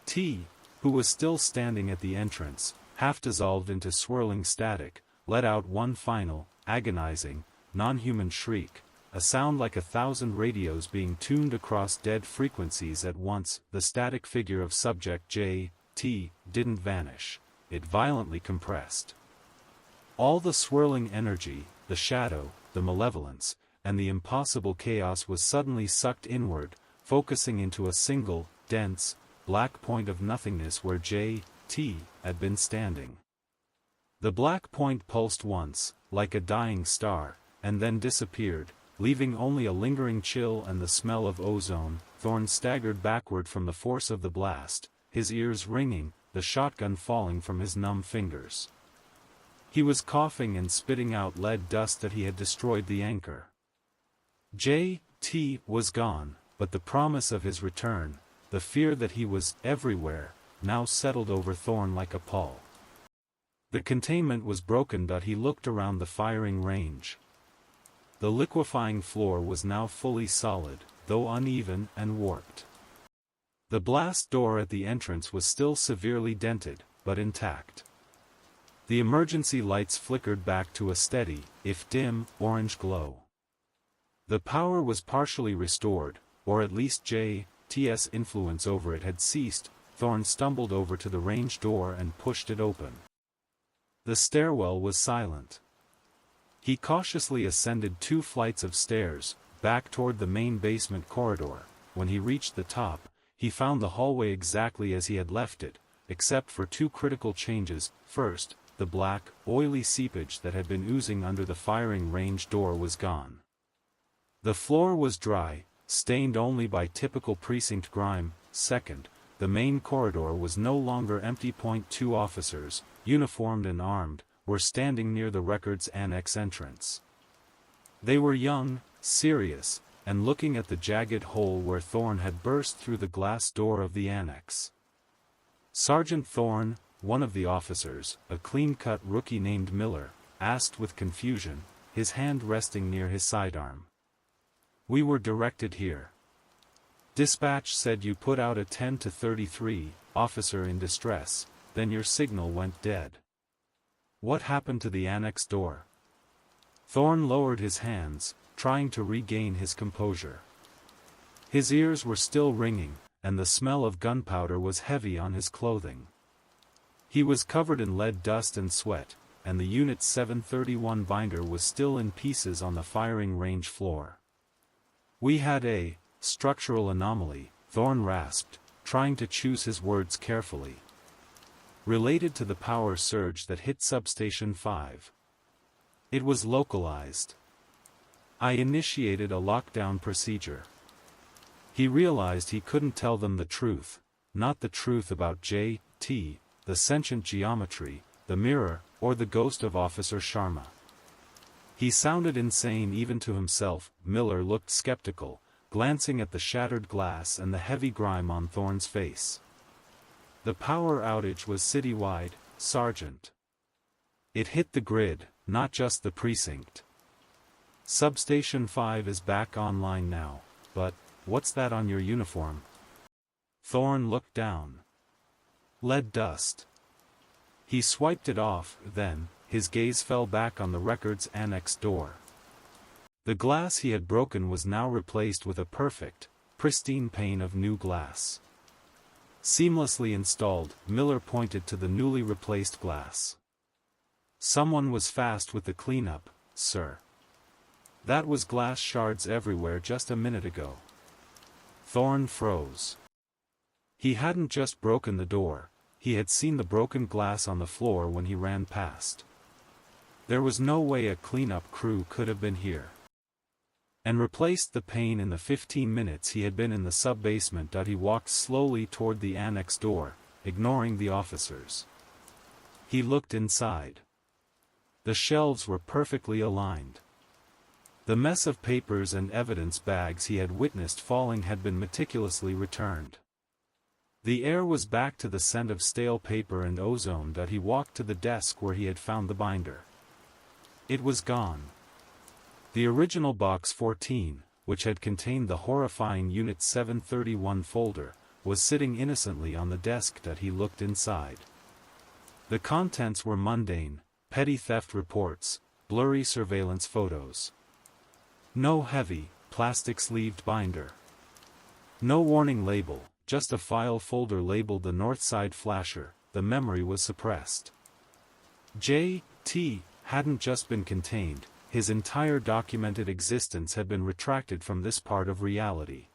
T, who was still standing at the entrance, half dissolved into swirling static, let out one final, agonizing, non-human shriek, a sound like 1,000 radios being tuned across dead frequencies at once. The static figure of subject J.T. didn't vanish, it violently compressed. All the swirling energy, the shadow, the malevolence, and the impossible chaos was suddenly sucked inward, focusing into a single, dense, black point of nothingness where J.T. had been standing. The black point pulsed once, like a dying star, and then disappeared, leaving only a lingering chill and the smell of ozone. Thorne staggered backward from the force of the blast, his ears ringing, the shotgun falling from his numb fingers. He was coughing and spitting out lead dust that he had destroyed the anchor. J.T. was gone, but the promise of his return, the fear that he was everywhere, now settled over Thorne like a pall. The containment was broken, but he looked around the firing range. The liquefying floor was now fully solid, though uneven and warped. The blast door at the entrance was still severely dented, but intact. The emergency lights flickered back to a steady, if dim, orange glow. The power was partially restored, or at least J.T.'s influence over it had ceased. Thorne stumbled over to the range door and pushed it open. The stairwell was silent. He cautiously ascended 2 flights of stairs, back toward the main basement corridor. When he reached the top, he found the hallway exactly as he had left it, except for 2 critical changes. First, the black, oily seepage that had been oozing under the firing range door was gone. The floor was dry, stained only by typical precinct grime. Second, the main corridor was no longer empty. 2 officers, uniformed and armed, were standing near the Records Annex entrance. They were young, serious, and looking at the jagged hole where Thorne had burst through the glass door of the annex. Sergeant Thorne, one of the officers, a clean-cut rookie named Miller, asked with confusion, his hand resting near his sidearm. "We were directed here. Dispatch said you put out a 10-33, officer in distress, then your signal went dead. What happened to the annex door?" Thorne lowered his hands, trying to regain his composure. His ears were still ringing, and the smell of gunpowder was heavy on his clothing. He was covered in lead dust and sweat, and the Unit 731 binder was still in pieces on the firing range floor. "We had a structural anomaly," Thorne rasped, trying to choose his words carefully. "Related to the power surge that hit Substation 5. It was localized. I initiated a lockdown procedure." He realized he couldn't tell them the truth, not the truth about J.T., the sentient geometry, the mirror, or the ghost of Officer Sharma. He sounded insane even to himself. Miller looked skeptical, glancing at the shattered glass and the heavy grime on Thorne's face. "The power outage was citywide, Sergeant. It hit the grid, not just the precinct. Substation 5 is back online now, but, what's that on your uniform?" Thorne looked down. "Lead dust." He swiped it off, then, his gaze fell back on the Records Annex door. The glass he had broken was now replaced with a perfect, pristine pane of new glass. Seamlessly installed, Miller pointed to the newly replaced glass. "Someone was fast with the cleanup, sir. That was glass shards everywhere just a minute ago." Thorne froze. He hadn't just broken the door, he had seen the broken glass on the floor when he ran past. There was no way a cleanup crew could have been here. And replaced the pane in the 15 minutes he had been in the sub-basement. He walked slowly toward the annex door, ignoring the officers. He looked inside. The shelves were perfectly aligned. The mess of papers and evidence bags he had witnessed falling had been meticulously returned. The air was back to the scent of stale paper and ozone. He walked to the desk where he had found the binder. It was gone. The original Box 14, which had contained the horrifying Unit 731 folder, was sitting innocently on the desk. He looked inside. The contents were mundane, petty theft reports, blurry surveillance photos. No heavy, plastic-sleeved binder. No warning label, just a file folder labeled the Northside Flasher. The memory was suppressed. J.T. hadn't just been contained, his entire documented existence had been retracted from this part of reality.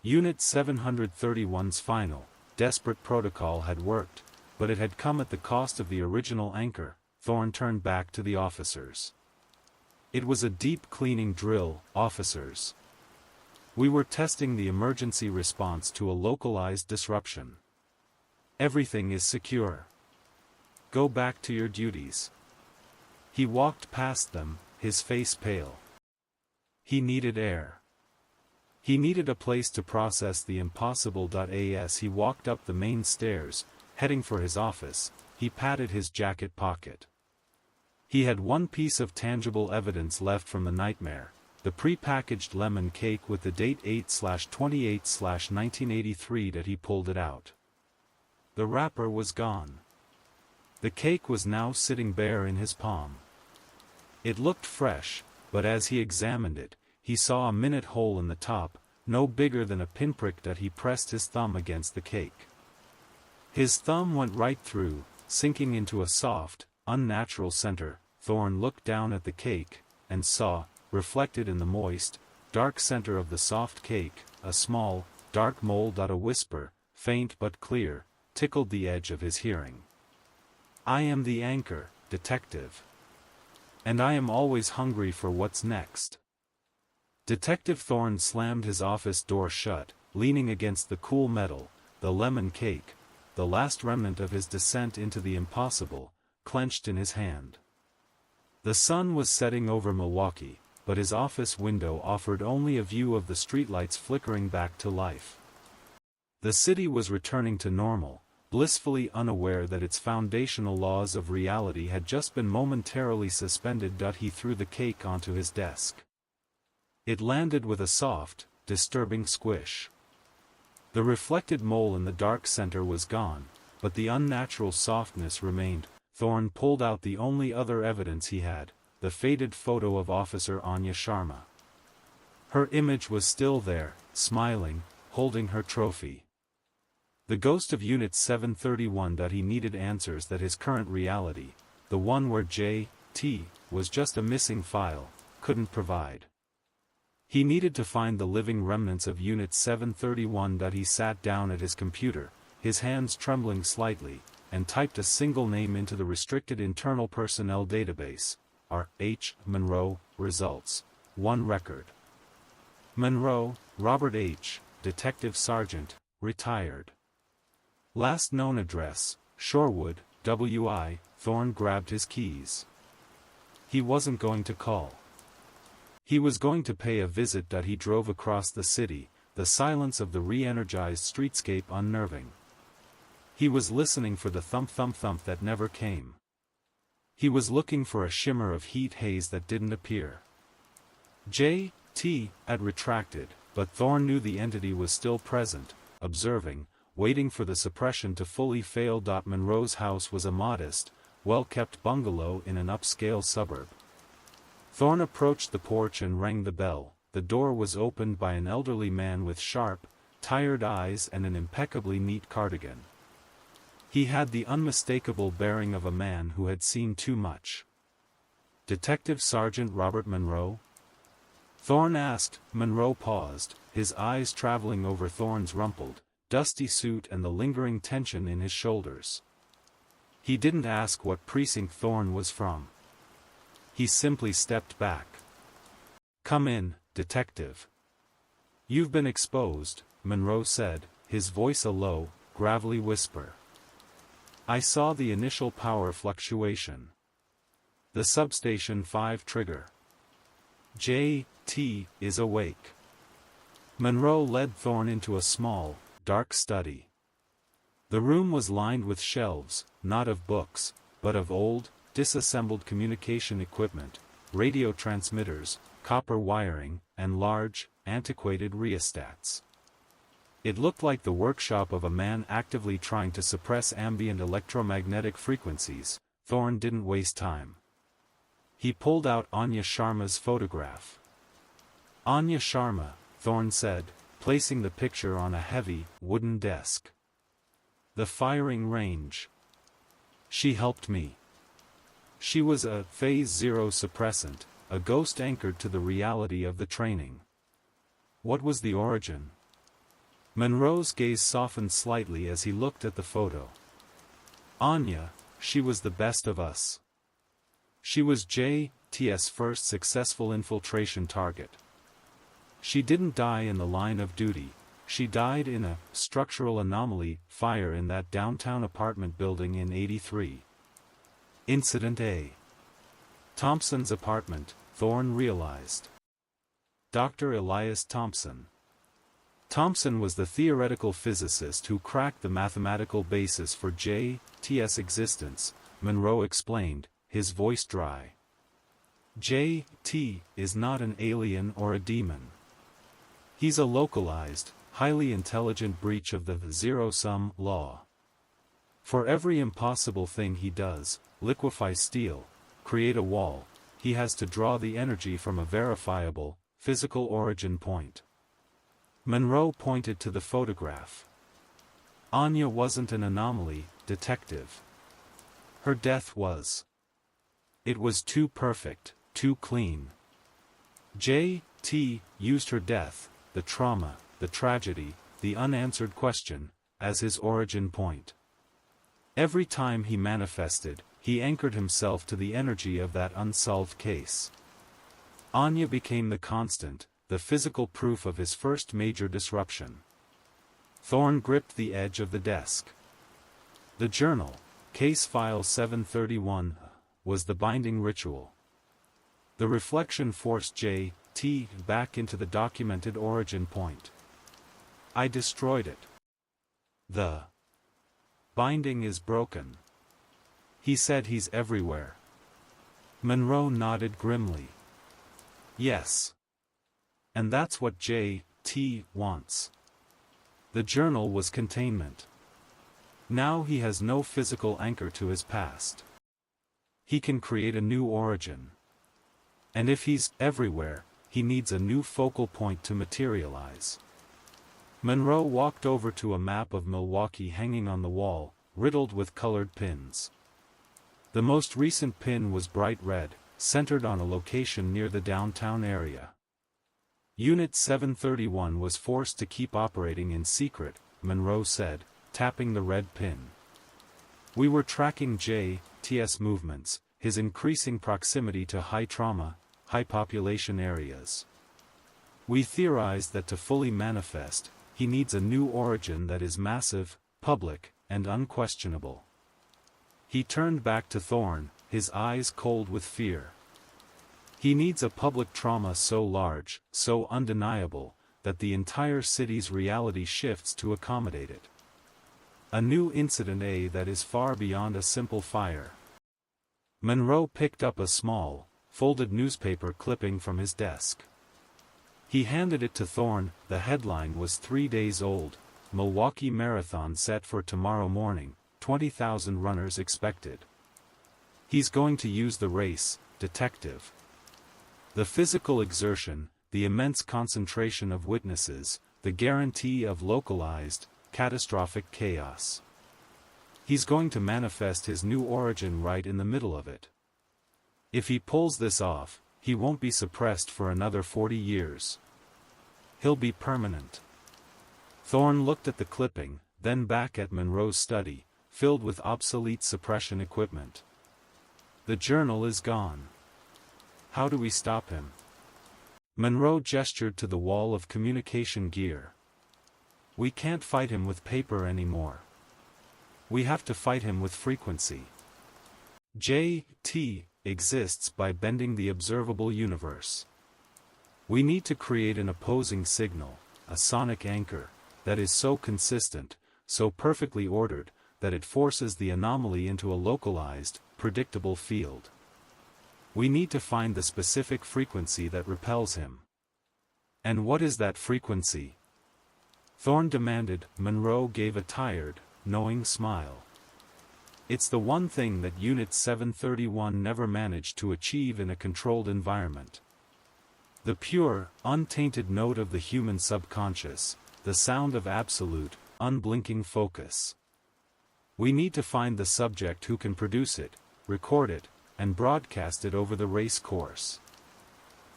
Unit 731's final, desperate protocol had worked, but it had come at the cost of the original anchor. Thorne turned back to the officers. It was a deep cleaning drill, officers. We were testing the emergency response to a localized disruption. Everything is secure. Go back to your duties. He walked past them, his face pale. He needed air. He needed a place to process the impossible. As he walked up the main stairs, heading for his office, he patted his jacket pocket. He had one piece of tangible evidence left from the nightmare, the pre-packaged lemon cake with the date 8/28/1983. He pulled it out. The wrapper was gone. The cake was now sitting bare in his palm. It looked fresh, but as he examined it, he saw a minute hole in the top, no bigger than a pinprick. He pressed his thumb against the cake. His thumb went right through, sinking into a soft, unnatural center. Thorne looked down at the cake, and saw, reflected in the moist, dark center of the soft cake, a small, dark mole. A whisper, faint but clear, tickled the edge of his hearing. I am the anchor, detective. And I am always hungry for what's next. Detective Thorne slammed his office door shut, leaning against the cool metal, the lemon cake, the last remnant of his descent into the impossible, clenched in his hand. The sun was setting over Milwaukee, but his office window offered only a view of the streetlights flickering back to life. The city was returning to normal, blissfully unaware that its foundational laws of reality had just been momentarily suspended. He threw the cake onto his desk. It landed with a soft, disturbing squish. The reflected mole in the dark center was gone, but the unnatural softness remained. Thorne pulled out the only other evidence he had, the faded photo of Officer Anya Sharma. Her image was still there, smiling, holding her trophy. The ghost of Unit 731. He needed answers that his current reality, the one where J.T. was just a missing file, couldn't provide. He needed to find the living remnants of Unit 731. He sat down at his computer, his hands trembling slightly, and typed a single name into the restricted internal personnel database. R.H. Monroe, results. 1 record. Monroe, Robert H., Detective Sergeant, retired. Last known address, Shorewood, W.I. Thorne grabbed his keys. He wasn't going to call. He was going to pay a visit. He drove across the city, the silence of the re-energized streetscape unnerving. He was listening for the thump-thump-thump that never came. He was looking for a shimmer of heat haze that didn't appear. J.T. had retracted, but Thorne knew the entity was still present, observing, waiting for the suppression to fully fail. Monroe's house was a modest, well-kept bungalow in an upscale suburb. Thorne approached the porch and rang the bell. The door was opened by an elderly man with sharp, tired eyes and an impeccably neat cardigan. He had the unmistakable bearing of a man who had seen too much. Detective Sergeant Robert Monroe? Thorne asked. Monroe paused, his eyes traveling over Thorne's rumpled, dusty suit and the lingering tension in his shoulders. He didn't ask what precinct Thorne was from. He simply stepped back. Come in, detective. You've been exposed, Monroe said, his voice a low, gravelly whisper. I saw the initial power fluctuation. The substation 5 trigger. J.T. is awake. Monroe led Thorne into a small, dark study. The room was lined with shelves, not of books, but of old, disassembled communication equipment, radio transmitters, copper wiring, and large, antiquated rheostats. It looked like the workshop of a man actively trying to suppress ambient electromagnetic frequencies. Thorne didn't waste time. He pulled out Anya Sharma's photograph. Anya Sharma, Thorne said, placing the picture on a heavy, wooden desk. The firing range. She helped me. She was a Phase Zero suppressant, a ghost anchored to the reality of the training. What was the origin? Monroe's gaze softened slightly as he looked at the photo. Anya, she was the best of us. She was JT's first successful infiltration target. She didn't die in the line of duty, she died in a structural anomaly fire in that downtown apartment building in '83. Incident A. Thompson's apartment, Thorne realized. Dr. Elias Thompson. Thompson was the theoretical physicist who cracked the mathematical basis for JT's existence, Monroe explained, his voice dry. JT is not an alien or a demon. He's a localized, highly intelligent breach of the zero-sum law. For every impossible thing he does, liquefy steel, create a wall, he has to draw the energy from a verifiable, physical origin point. Monroe pointed to the photograph. Anya wasn't an anomaly, detective. Her death was. It was too perfect, too clean. JT used her death, the trauma, the tragedy, the unanswered question, as his origin point. Every time he manifested, he anchored himself to the energy of that unsolved case. Anya became the constant, the physical proof of his first major disruption. Thorne gripped the edge of the desk. The journal, Case File 731, was the binding ritual. The reflection forced JT back into the documented origin point. I destroyed it. The binding is broken. He said he's everywhere. Monroe nodded grimly. Yes. And that's what JT wants. The journal was containment. Now he has no physical anchor to his past. He can create a new origin. And if he's everywhere, he needs a new focal point to materialize. Monroe walked over to a map of Milwaukee hanging on the wall, riddled with colored pins. The most recent pin was bright red, centered on a location near the downtown area. Unit 731 was forced to keep operating in secret, Monroe said, tapping the red pin. We were tracking JT's movements, his increasing proximity to high trauma, high population areas. We theorized that to fully manifest, he needs a new origin that is massive, public, and unquestionable. He turned back to Thorne, his eyes cold with fear. He needs a public trauma so large, so undeniable, that the entire city's reality shifts to accommodate it. A new incident A that is far beyond a simple fire. Monroe picked up a small, folded newspaper clipping from his desk. He handed it to Thorne. The headline was 3 days old, Milwaukee Marathon set for tomorrow morning, 20,000 runners expected. He's going to use the race, detective. The physical exertion, the immense concentration of witnesses, the guarantee of localized, catastrophic chaos. He's going to manifest his new origin right in the middle of it. If he pulls this off, he won't be suppressed for another 40 years. He'll be permanent. Thorne looked at the clipping, then back at Monroe's study, filled with obsolete suppression equipment. The journal is gone. How do we stop him? Monroe gestured to the wall of communication gear. We can't fight him with paper anymore. We have to fight him with frequency. JT exists by bending the observable universe. We need to create an opposing signal, a sonic anchor, that is so consistent, so perfectly ordered, that it forces the anomaly into a localized, predictable field. We need to find the specific frequency that repels him. And what is that frequency? Thorne demanded. Monroe gave a tired, knowing smile. It's the one thing that Unit 731 never managed to achieve in a controlled environment. The pure, untainted note of the human subconscious, the sound of absolute, unblinking focus. We need to find the subject who can produce it, record it, and broadcast it over the race course.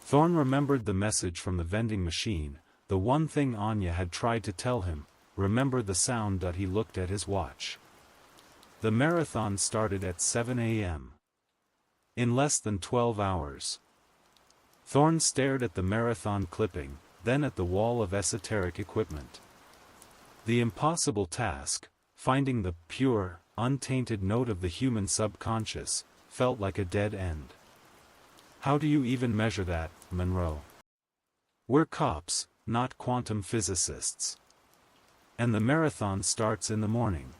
Thorne remembered the message from the vending machine, the one thing Anya had tried to tell him. Remember the sound. He looked at his watch. The marathon started at 7 a.m. In less than 12 hours. Thorne stared at the marathon clipping, then at the wall of esoteric equipment. The impossible task, finding the pure, untainted note of the human subconscious, felt like a dead end. How do you even measure that, Monroe? We're cops, not quantum physicists. And the marathon starts in the morning.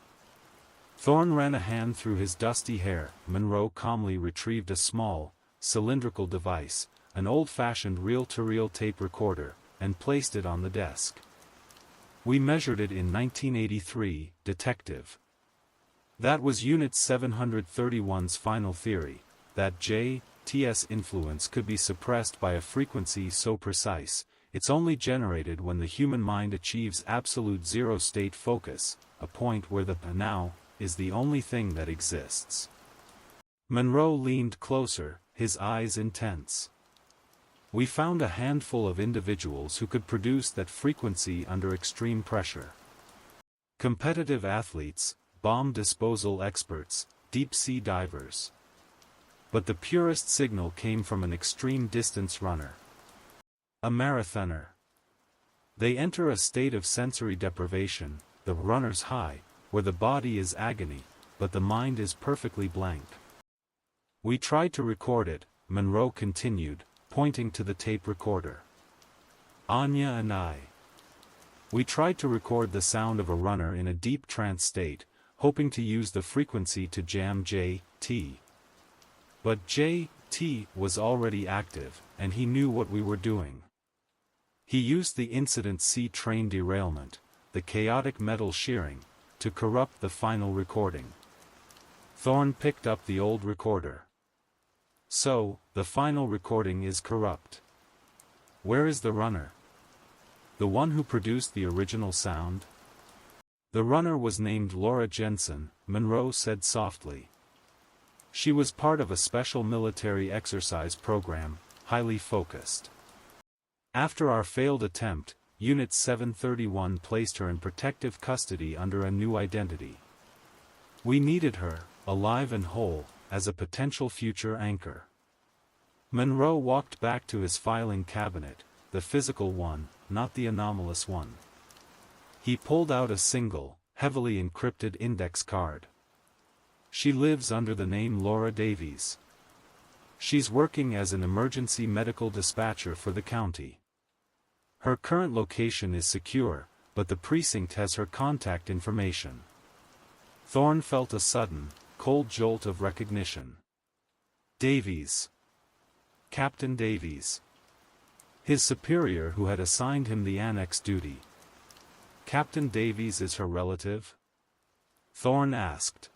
Thorne ran a hand through his dusty hair. Monroe calmly retrieved a small, cylindrical device, an old-fashioned reel-to-reel tape recorder, and placed it on the desk. We measured it in 1983, Detective. That was Unit 731's final theory, that JTS influence could be suppressed by a frequency so precise, it's only generated when the human mind achieves absolute zero-state focus, a point where the now is the only thing that exists. Monroe leaned closer, his eyes intense. We found a handful of individuals who could produce that frequency under extreme pressure. Competitive athletes, bomb disposal experts, deep-sea divers. But the purest signal came from an extreme distance runner. A marathoner. They enter a state of sensory deprivation, the runner's high, where the body is agony, but the mind is perfectly blank. We tried to record it, Monroe continued, pointing to the tape recorder. Anya and I. We tried to record the sound of a runner in a deep trance state, hoping to use the frequency to jam JT. But JT was already active, and he knew what we were doing. He used the incident C train derailment, the chaotic metal shearing, to corrupt the final recording. Thorne picked up the old recorder. So, the final recording is corrupt. Where is the runner? The one who produced the original sound? The runner was named Laura Jensen, Monroe said softly. She was part of a special military exercise program, highly focused. After our failed attempt, Unit 731 placed her in protective custody under a new identity. We needed her, alive and whole, as a potential future anchor. Monroe walked back to his filing cabinet, the physical one, not the anomalous one. He pulled out a single, heavily encrypted index card. She lives under the name Laura Davies. She's working as an emergency medical dispatcher for the county. Her current location is secure, but the precinct has her contact information. Thorne felt a sudden, cold jolt of recognition. Davies. Captain Davies. His superior who had assigned him the annex duty. Captain Davies is her relative? Thorne asked.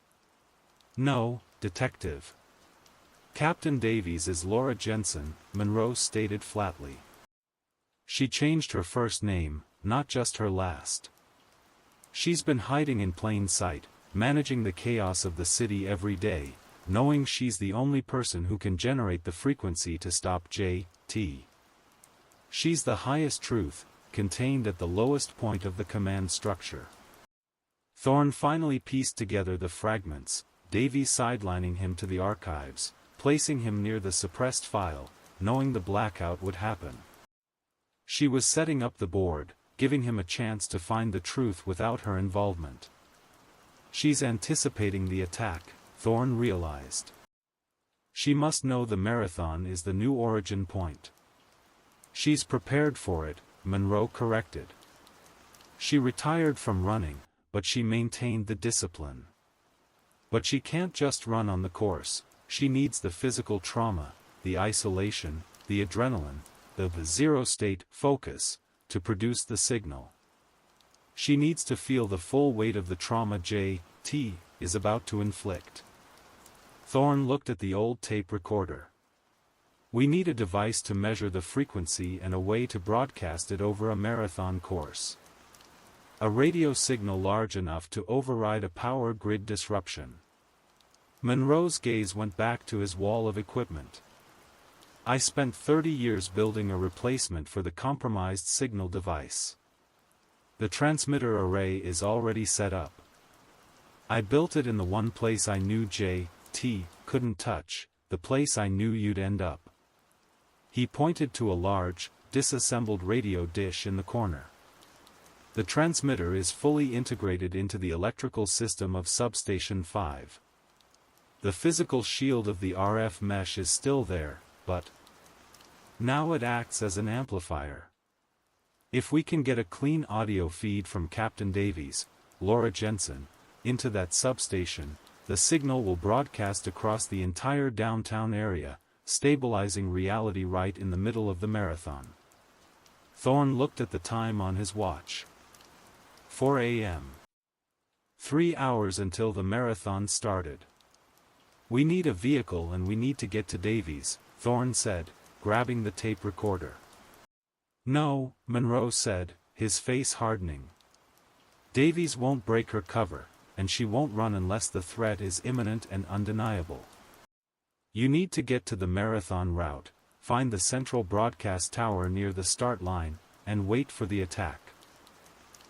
No, Detective. Captain Davies is Laura Jensen, Monroe stated flatly. She changed her first name, not just her last. She's been hiding in plain sight, managing the chaos of the city every day, knowing she's the only person who can generate the frequency to stop JT. She's the highest truth, contained at the lowest point of the command structure. Thorne finally pieced together the fragments, Davies sidelining him to the archives, placing him near the suppressed file, knowing the blackout would happen. She was setting up the board, giving him a chance to find the truth without her involvement. She's anticipating the attack, Thorne realized. She must know the marathon is the new origin point. She's prepared for it, Monroe corrected. She retired from running, but she maintained the discipline. But she can't just run on the course, she needs the physical trauma, the isolation, the adrenaline, the zero-state focus, to produce the signal. She needs to feel the full weight of the trauma J.T. is about to inflict. Thorne looked at the old tape recorder. We need a device to measure the frequency and a way to broadcast it over a marathon course. A radio signal large enough to override a power grid disruption. Monroe's gaze went back to his wall of equipment. I spent 30 years building a replacement for the compromised signal device. The transmitter array is already set up. I built it in the one place I knew J.T. couldn't touch, the place I knew you'd end up. He pointed to a large, disassembled radio dish in the corner. The transmitter is fully integrated into the electrical system of Substation 5. The physical shield of the RF mesh is still there, but now it acts as an amplifier. If we can get a clean audio feed from Captain Davies, Laura Jensen, into that substation, the signal will broadcast across the entire downtown area, stabilizing reality right in the middle of the marathon. Thorne looked at the time on his watch. 4 a.m. 3 hours until the marathon started. We need a vehicle and we need to get to Davies, Thorne said, grabbing the tape recorder. No, Monroe said, his face hardening. Davies won't break her cover, and she won't run unless the threat is imminent and undeniable. You need to get to the marathon route, find the central broadcast tower near the start line, and wait for the attack.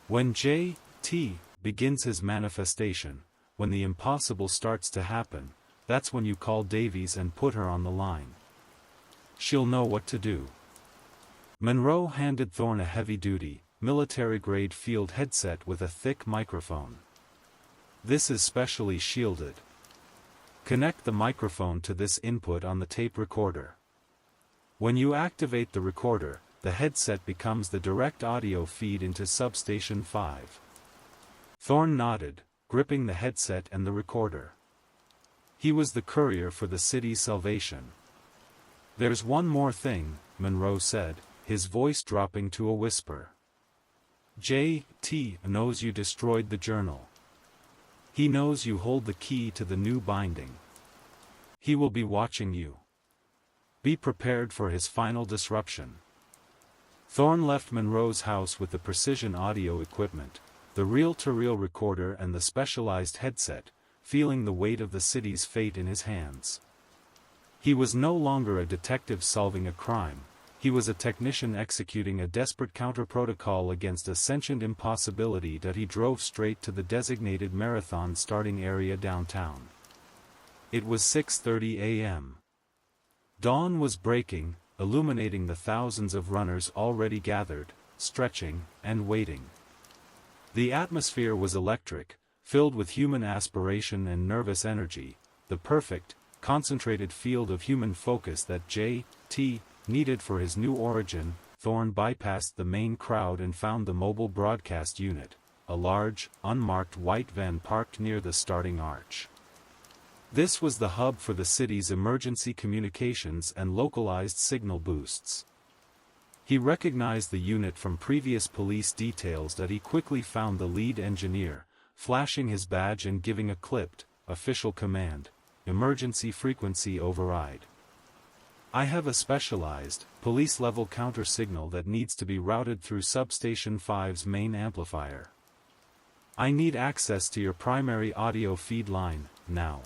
When J.T. begins his manifestation, when the impossible starts to happen, that's when you call Davies and put her on the line. She'll know what to do. Monroe handed Thorne a heavy-duty, military-grade field headset with a thick microphone. This is specially shielded. Connect the microphone to this input on the tape recorder. When you activate the recorder, the headset becomes the direct audio feed into Substation 5. Thorne nodded, gripping the headset and the recorder. He was the courier for the city's salvation. There's one more thing, Monroe said, his voice dropping to a whisper. J.T. knows you destroyed the journal. He knows you hold the key to the new binding. He will be watching you. Be prepared for his final disruption. Thorne left Monroe's house with the precision audio equipment, the reel-to-reel recorder and the specialized headset, feeling the weight of the city's fate in his hands. He was no longer a detective solving a crime, he was a technician executing a desperate counter-protocol against a sentient impossibility that he drove straight to the designated marathon starting area downtown. It was 6:30 a.m. Dawn was breaking, illuminating the thousands of runners already gathered, stretching, and waiting. The atmosphere was electric, filled with human aspiration and nervous energy, the perfect, concentrated field of human focus that J.T. needed for his new origin. Thorne bypassed the main crowd and found the mobile broadcast unit, a large, unmarked white van parked near the starting arch. This was the hub for the city's emergency communications and localized signal boosts. He recognized the unit from previous police details that he quickly found the lead engineer, flashing his badge and giving a clipped, official command: emergency frequency override. I have a specialized, police-level counter-signal that needs to be routed through Substation 5's main amplifier. I need access to your primary audio feed line, now.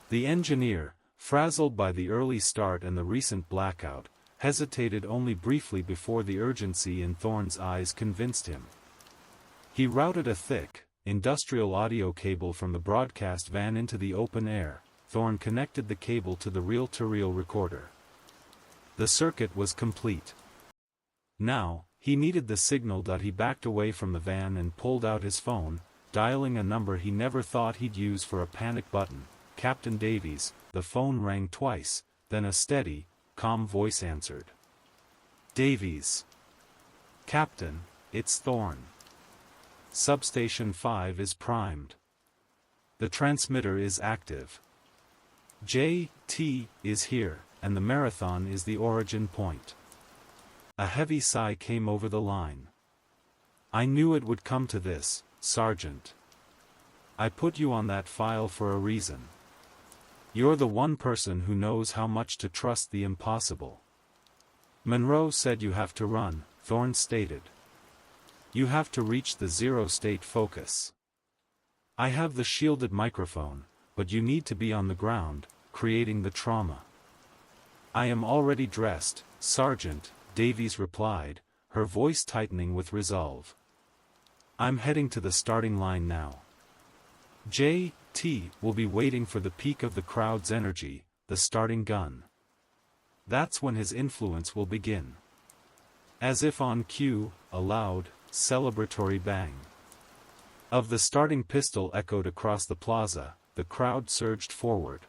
The engineer, frazzled by the early start and the recent blackout, hesitated only briefly before the urgency in Thorne's eyes convinced him. He routed a thick, industrial audio cable from the broadcast van into the open air. Thorne connected the cable to the reel-to-reel recorder. The circuit was complete. Now, he needed the signal that he backed away from the van and pulled out his phone, dialing a number he never thought he'd use for a panic button. Captain Davies. The phone rang twice, then a steady, calm voice answered. Davies. Captain, it's Thorne. Substation 5 is primed. The transmitter is active. JT is here, and the marathon is the origin point. A heavy sigh came over the line. I knew it would come to this, Sergeant. I put you on that file for a reason. You're the one person who knows how much to trust the impossible. Monroe said you have to run, Thorne stated. You have to reach the zero-state focus. I have the shielded microphone, but you need to be on the ground, creating the trauma. I am already dressed, Sergeant, Davies replied, her voice tightening with resolve. I'm heading to the starting line now. JT will be waiting for the peak of the crowd's energy, the starting gun. That's when his influence will begin. As if on cue, a loud, celebratory bang of the starting pistol echoed across the plaza. The crowd surged forward.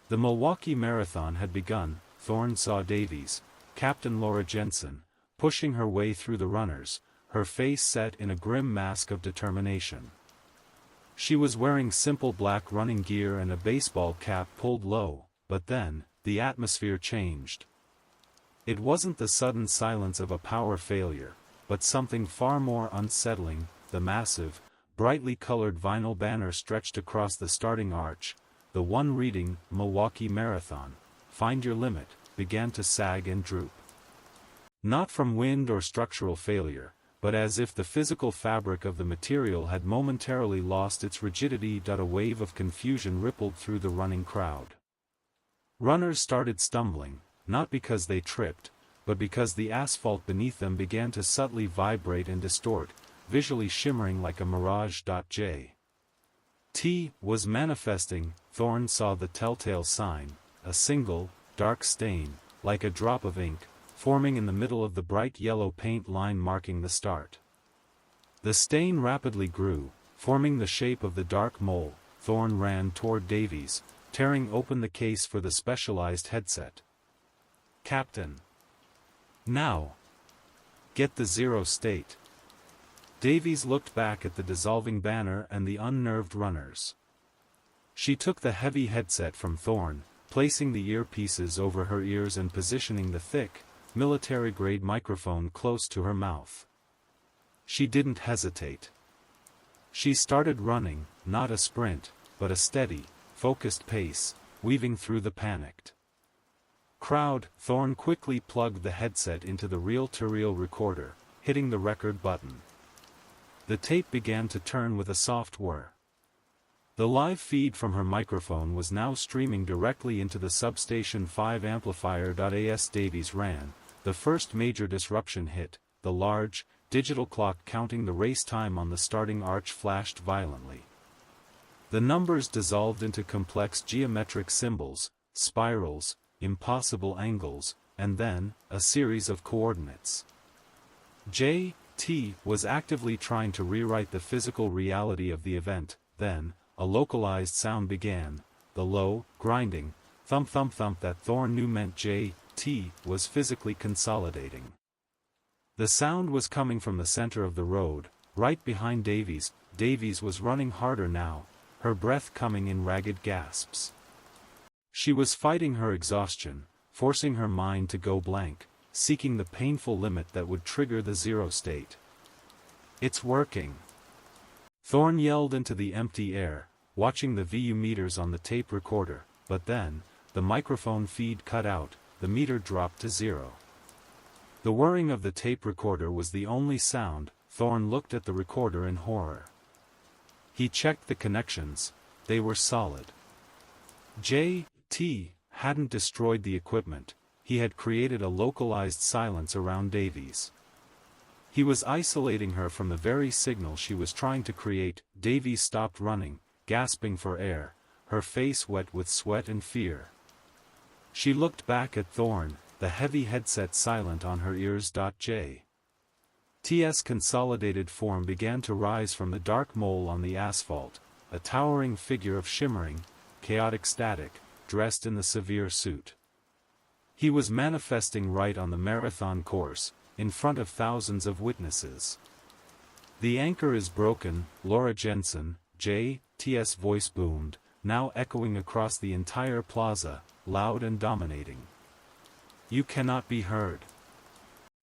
The Milwaukee Marathon had begun. Thorne saw Davies, Captain Laura Jensen, pushing her way through the runners, her face set in a grim mask of determination. She was wearing simple black running gear and a baseball cap pulled low, but then, the atmosphere changed. It wasn't the sudden silence of a power failure, but something far more unsettling. The massive, brightly colored vinyl banner stretched across the starting arch, the one reading, Milwaukee Marathon, Find Your Limit, began to sag and droop. Not from wind or structural failure, but as if the physical fabric of the material had momentarily lost its rigidity. A wave of confusion rippled through the running crowd. Runners started stumbling, not because they tripped, but because the asphalt beneath them began to subtly vibrate and distort, visually shimmering like a mirage. JT was manifesting. Thorne saw the telltale sign, a single, dark stain, like a drop of ink, forming in the middle of the bright yellow paint line marking the start. The stain rapidly grew, forming the shape of the dark mole. Thorne ran toward Davies, tearing open the case for the specialized headset. Captain. Now. Get the zero state. Davies looked back at the dissolving banner and the unnerved runners. She took the heavy headset from Thorne, placing the earpieces over her ears and positioning the thick, military-grade microphone close to her mouth. She didn't hesitate. She started running, not a sprint, but a steady, focused pace, weaving through the panicked crowd. Thorne quickly plugged the headset into the reel-to-reel recorder, hitting the record button. The tape began to turn with a soft whir. The live feed from her microphone was now streaming directly into the Substation 5 amplifier. As Davies ran, the first major disruption hit. The large, digital clock counting the race time on the starting arch flashed violently. The numbers dissolved into complex geometric symbols, spirals, impossible angles, and then, a series of coordinates. JT was actively trying to rewrite the physical reality of the event. Then, a localized sound began, the low, grinding, thump-thump-thump that Thorne knew meant JT was physically consolidating. The sound was coming from the center of the road, right behind Davies. Davies was running harder now, her breath coming in ragged gasps. She was fighting her exhaustion, forcing her mind to go blank, seeking the painful limit that would trigger the zero state. It's working. Thorne yelled into the empty air, watching the VU meters on the tape recorder, but then, the microphone feed cut out, the meter dropped to zero. The whirring of the tape recorder was the only sound. Thorne looked at the recorder in horror. He checked the connections, they were solid. JT hadn't destroyed the equipment, he had created a localized silence around Davies. He was isolating her from the very signal she was trying to create. Davies stopped running, gasping for air, her face wet with sweat and fear. She looked back at Thorne, the heavy headset silent on her ears. JT's consolidated form began to rise from the dark mole on the asphalt, a towering figure of shimmering, chaotic static, dressed in the severe suit. He was manifesting right on the marathon course, in front of thousands of witnesses. "The anchor is broken, Laura Jensen," J.T.'s voice boomed, now echoing across the entire plaza, loud and dominating. "You cannot be heard.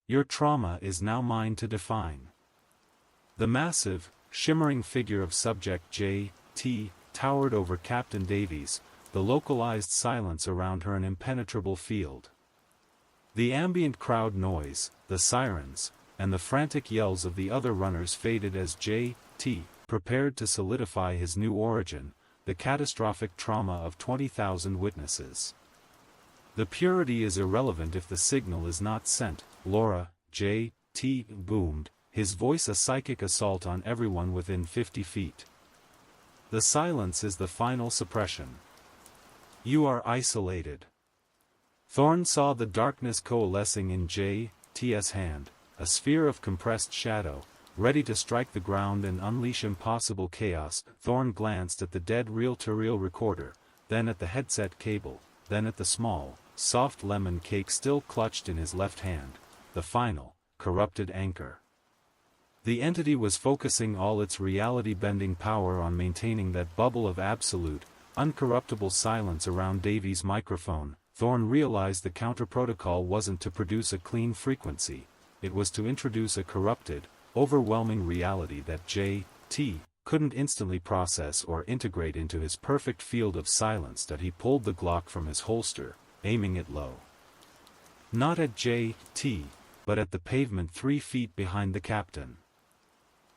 Your trauma is now mine to define." The massive, shimmering figure of Subject J.T. towered over Captain Davies, the localized silence around her an impenetrable field. The ambient crowd noise, the sirens, and the frantic yells of the other runners faded as J.T. prepared to solidify his new origin, the catastrophic trauma of 20,000 witnesses. "The purity is irrelevant if the signal is not sent," Laura J.T. boomed, his voice a psychic assault on everyone within 50 feet. "The silence is the final suppression. You are isolated." Thorne saw the darkness coalescing in J.T.'s hand, a sphere of compressed shadow, ready to strike the ground and unleash impossible chaos. Thorne glanced at the dead reel-to-reel recorder, then at the headset cable, then at the small, soft lemon cake still clutched in his left hand, the final, corrupted anchor. The entity was focusing all its reality-bending power on maintaining that bubble of absolute, uncorruptible silence around Davies' microphone. Thorne realized the counter-protocol wasn't to produce a clean frequency, it was to introduce a corrupted, overwhelming reality that J.T. couldn't instantly process or integrate into his perfect field of silence. That he pulled the Glock from his holster, aiming it low. Not at J.T., but at the pavement 3 feet behind the captain.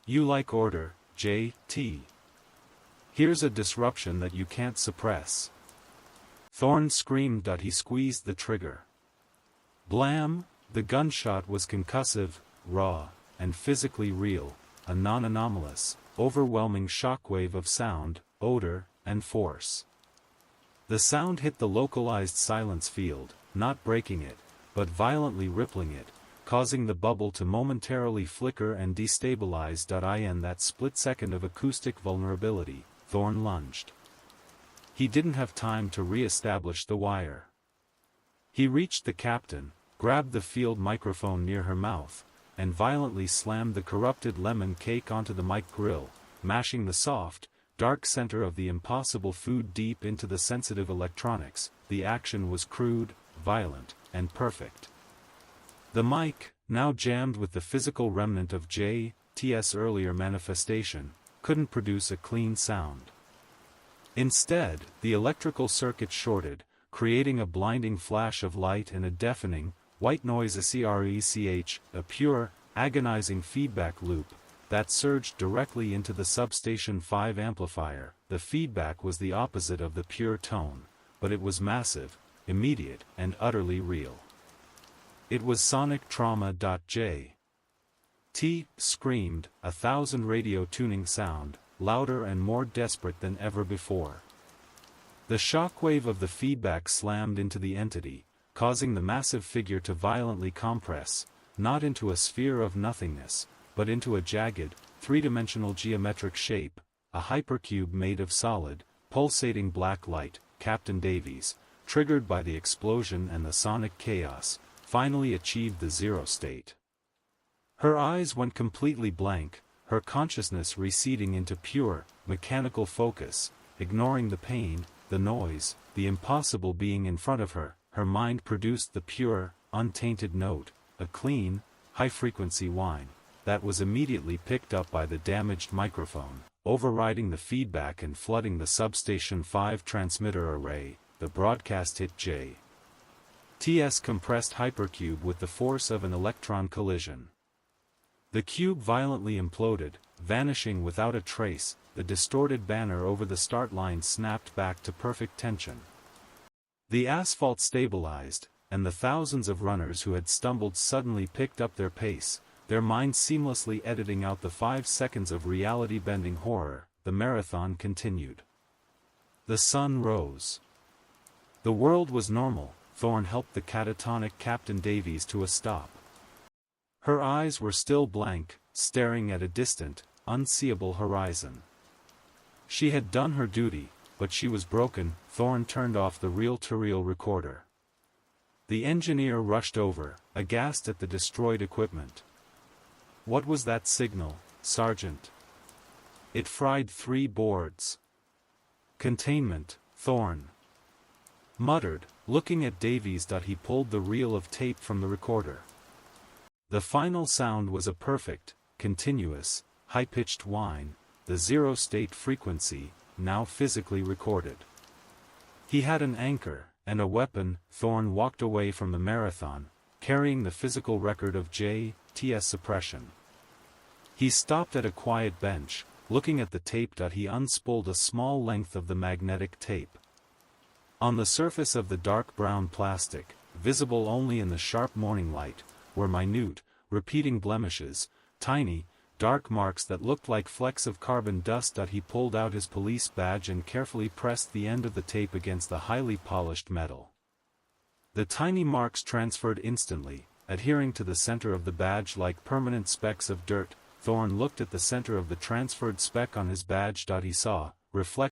"You like order, J.T. Here's a disruption that you can't suppress." Thorne screamed. He squeezed the trigger. Blam! The gunshot was concussive, raw, and physically real, a non-anomalous, overwhelming shockwave of sound, odor, and force. The sound hit the localized silence field, not breaking it, but violently rippling it, causing the bubble to momentarily flicker and destabilize. In that split second of acoustic vulnerability, Thorne lunged. He didn't have time to re-establish the wire. He reached the captain, grabbed the field microphone near her mouth, and violently slammed the corrupted lemon cake onto the mic grill, mashing the soft, dark center of the impossible food deep into the sensitive electronics. The action was crude, violent, and perfect. The mic, now jammed with the physical remnant of J.T.'s earlier manifestation, couldn't produce a clean sound. Instead, the electrical circuit shorted, creating a blinding flash of light and a deafening, white noise. A pure, agonizing feedback loop that surged directly into the Substation 5 amplifier. The feedback was the opposite of the pure tone, but it was massive, immediate, and utterly real. It was sonic trauma. J.T. screamed, 1,000 radio tuning sound, louder and more desperate than ever before. The shockwave of the feedback slammed into the entity, causing the massive figure to violently compress, not into a sphere of nothingness, but into a jagged, three-dimensional geometric shape, a hypercube made of solid, pulsating black light. Captain Davies, triggered by the explosion and the sonic chaos, finally achieved the zero state. Her eyes went completely blank, her consciousness receding into pure, mechanical focus, ignoring the pain, the noise, the impossible being in front of her. Her mind produced the pure, untainted note, a clean, high-frequency whine, that was immediately picked up by the damaged microphone, overriding the feedback and flooding the Substation 5 transmitter array. The broadcast hit J.T.'s compressed hypercube with the force of an electron collision. The cube violently imploded, vanishing without a trace. The distorted banner over the start line snapped back to perfect tension. The asphalt stabilized, and the thousands of runners who had stumbled suddenly picked up their pace, their minds seamlessly editing out the 5 seconds of reality-bending horror. The marathon continued. The sun rose. The world was normal. Thorne helped the catatonic Captain Davies to a stop. Her eyes were still blank, staring at a distant, unseeable horizon. She had done her duty, but she was broken. Thorne turned off the reel-to-reel recorder. The engineer rushed over, aghast at the destroyed equipment. What was that signal? Sergeant. It fried 3 boards. Containment, Thorne muttered, looking at Davies. He pulled the reel of tape from the recorder. The final sound was a perfect, continuous, high-pitched whine, the 0-state frequency, now physically recorded. He had an anchor, and a weapon. Thorne walked away from the marathon, carrying the physical record of J.T.S. suppression. He stopped at a quiet bench, looking at the tape. He unspooled a small length of the magnetic tape. On the surface of the dark brown plastic, visible only in the sharp morning light, were minute, repeating blemishes, tiny, dark marks that looked like flecks of carbon dust. He pulled out his police badge and carefully pressed the end of the tape against the highly polished metal. The tiny marks transferred instantly, adhering to the center of the badge like permanent specks of dirt. Thorne looked at the center of the transferred speck on his badge. He saw, reflected